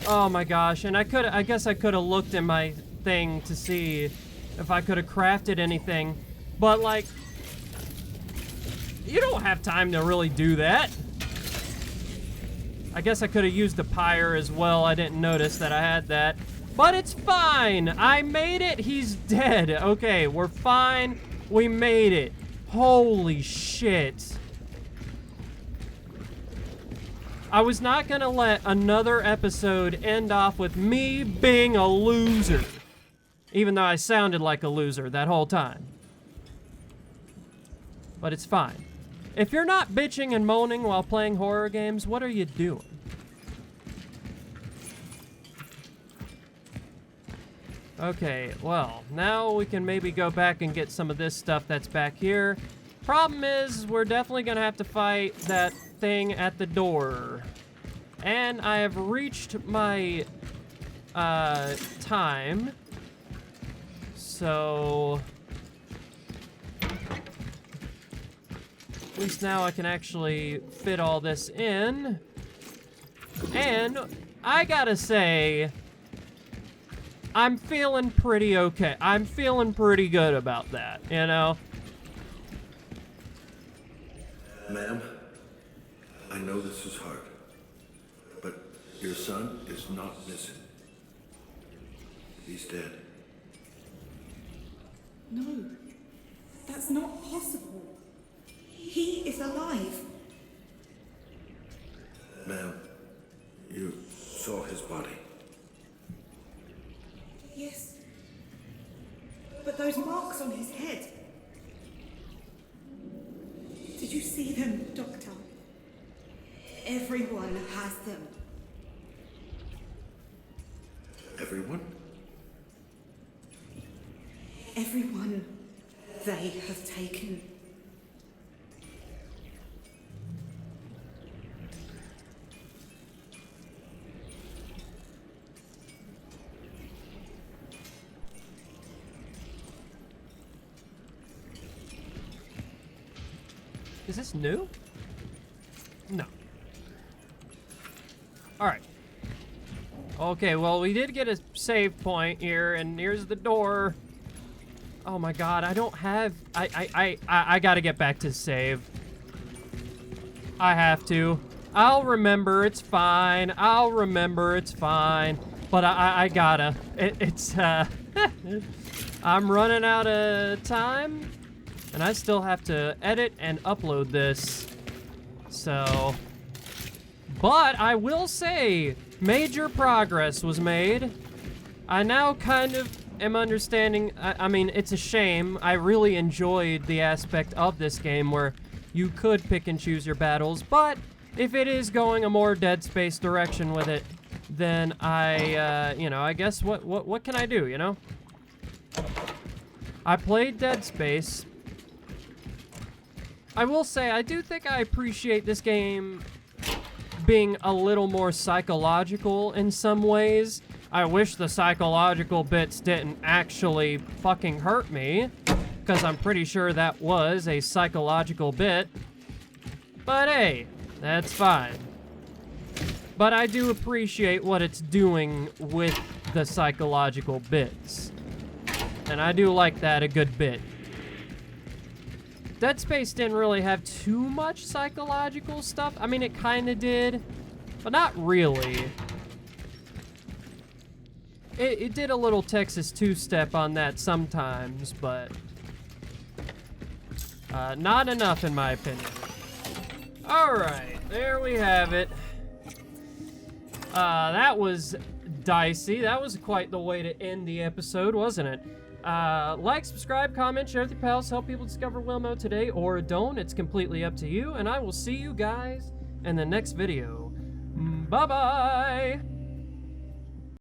Oh my gosh, and I guess I could have looked in my thing to see if I could have crafted anything, but like, you don't have time to really do that. I guess I could have used a pyre as well. I didn't notice that I had that, but it's fine. I made it. He's dead. Okay, we're fine. We made it. Holy shit. I was not gonna let another episode end off with me being a loser. Even though I sounded like a loser that whole time. But it's fine. If you're not bitching and moaning while playing horror games, what are you doing? Okay, well, now we can maybe go back and get some of this stuff that's back here. Problem is, we're definitely gonna have to fight that thing at the door. And I have reached my time. So at least now I can actually fit all this in. And I gotta say, I'm feeling pretty okay. I'm feeling pretty good about that, you know? Ma'am, I know this is hard, but your son is not missing. He's dead. No, that's not possible. He is alive. Ma'am, you saw his body. Yes. But those marks on his head. Did you see them, Doctor? Everyone has them. Everyone? Everyone they have taken. Is this new? No. Alright. Okay, well, we did get a save point here, and here's the door. Oh my god, I don't have... I gotta get back to save. I have to. I'll remember, it's fine. I'll remember, it's fine. But I gotta. I'm running out of time. And I still have to edit and upload this. So... But I will say, major progress was made. I now kind of am understanding... I mean, it's a shame. I really enjoyed the aspect of this game where you could pick and choose your battles. But if it is going a more Dead Space direction with it, then you know, I guess what can I do, you know? I played Dead Space. I will say, I do think I appreciate this game being a little more psychological in some ways. I wish the psychological bits didn't actually fucking hurt me, because I'm pretty sure that was a psychological bit. But hey, that's fine. But I do appreciate what it's doing with the psychological bits. And I do like that a good bit. Dead Space didn't really have too much psychological stuff. I mean, it kind of did, but not really. It did a little Texas two-step on that sometimes, but not enough in my opinion. Alright, there we have it. That was dicey. That was quite the way to end the episode, wasn't it? Like, subscribe, comment, share with your pals, help people discover Wilmo today, or don't. It's completely up to you, and I will see you guys in the next video. Bye-bye!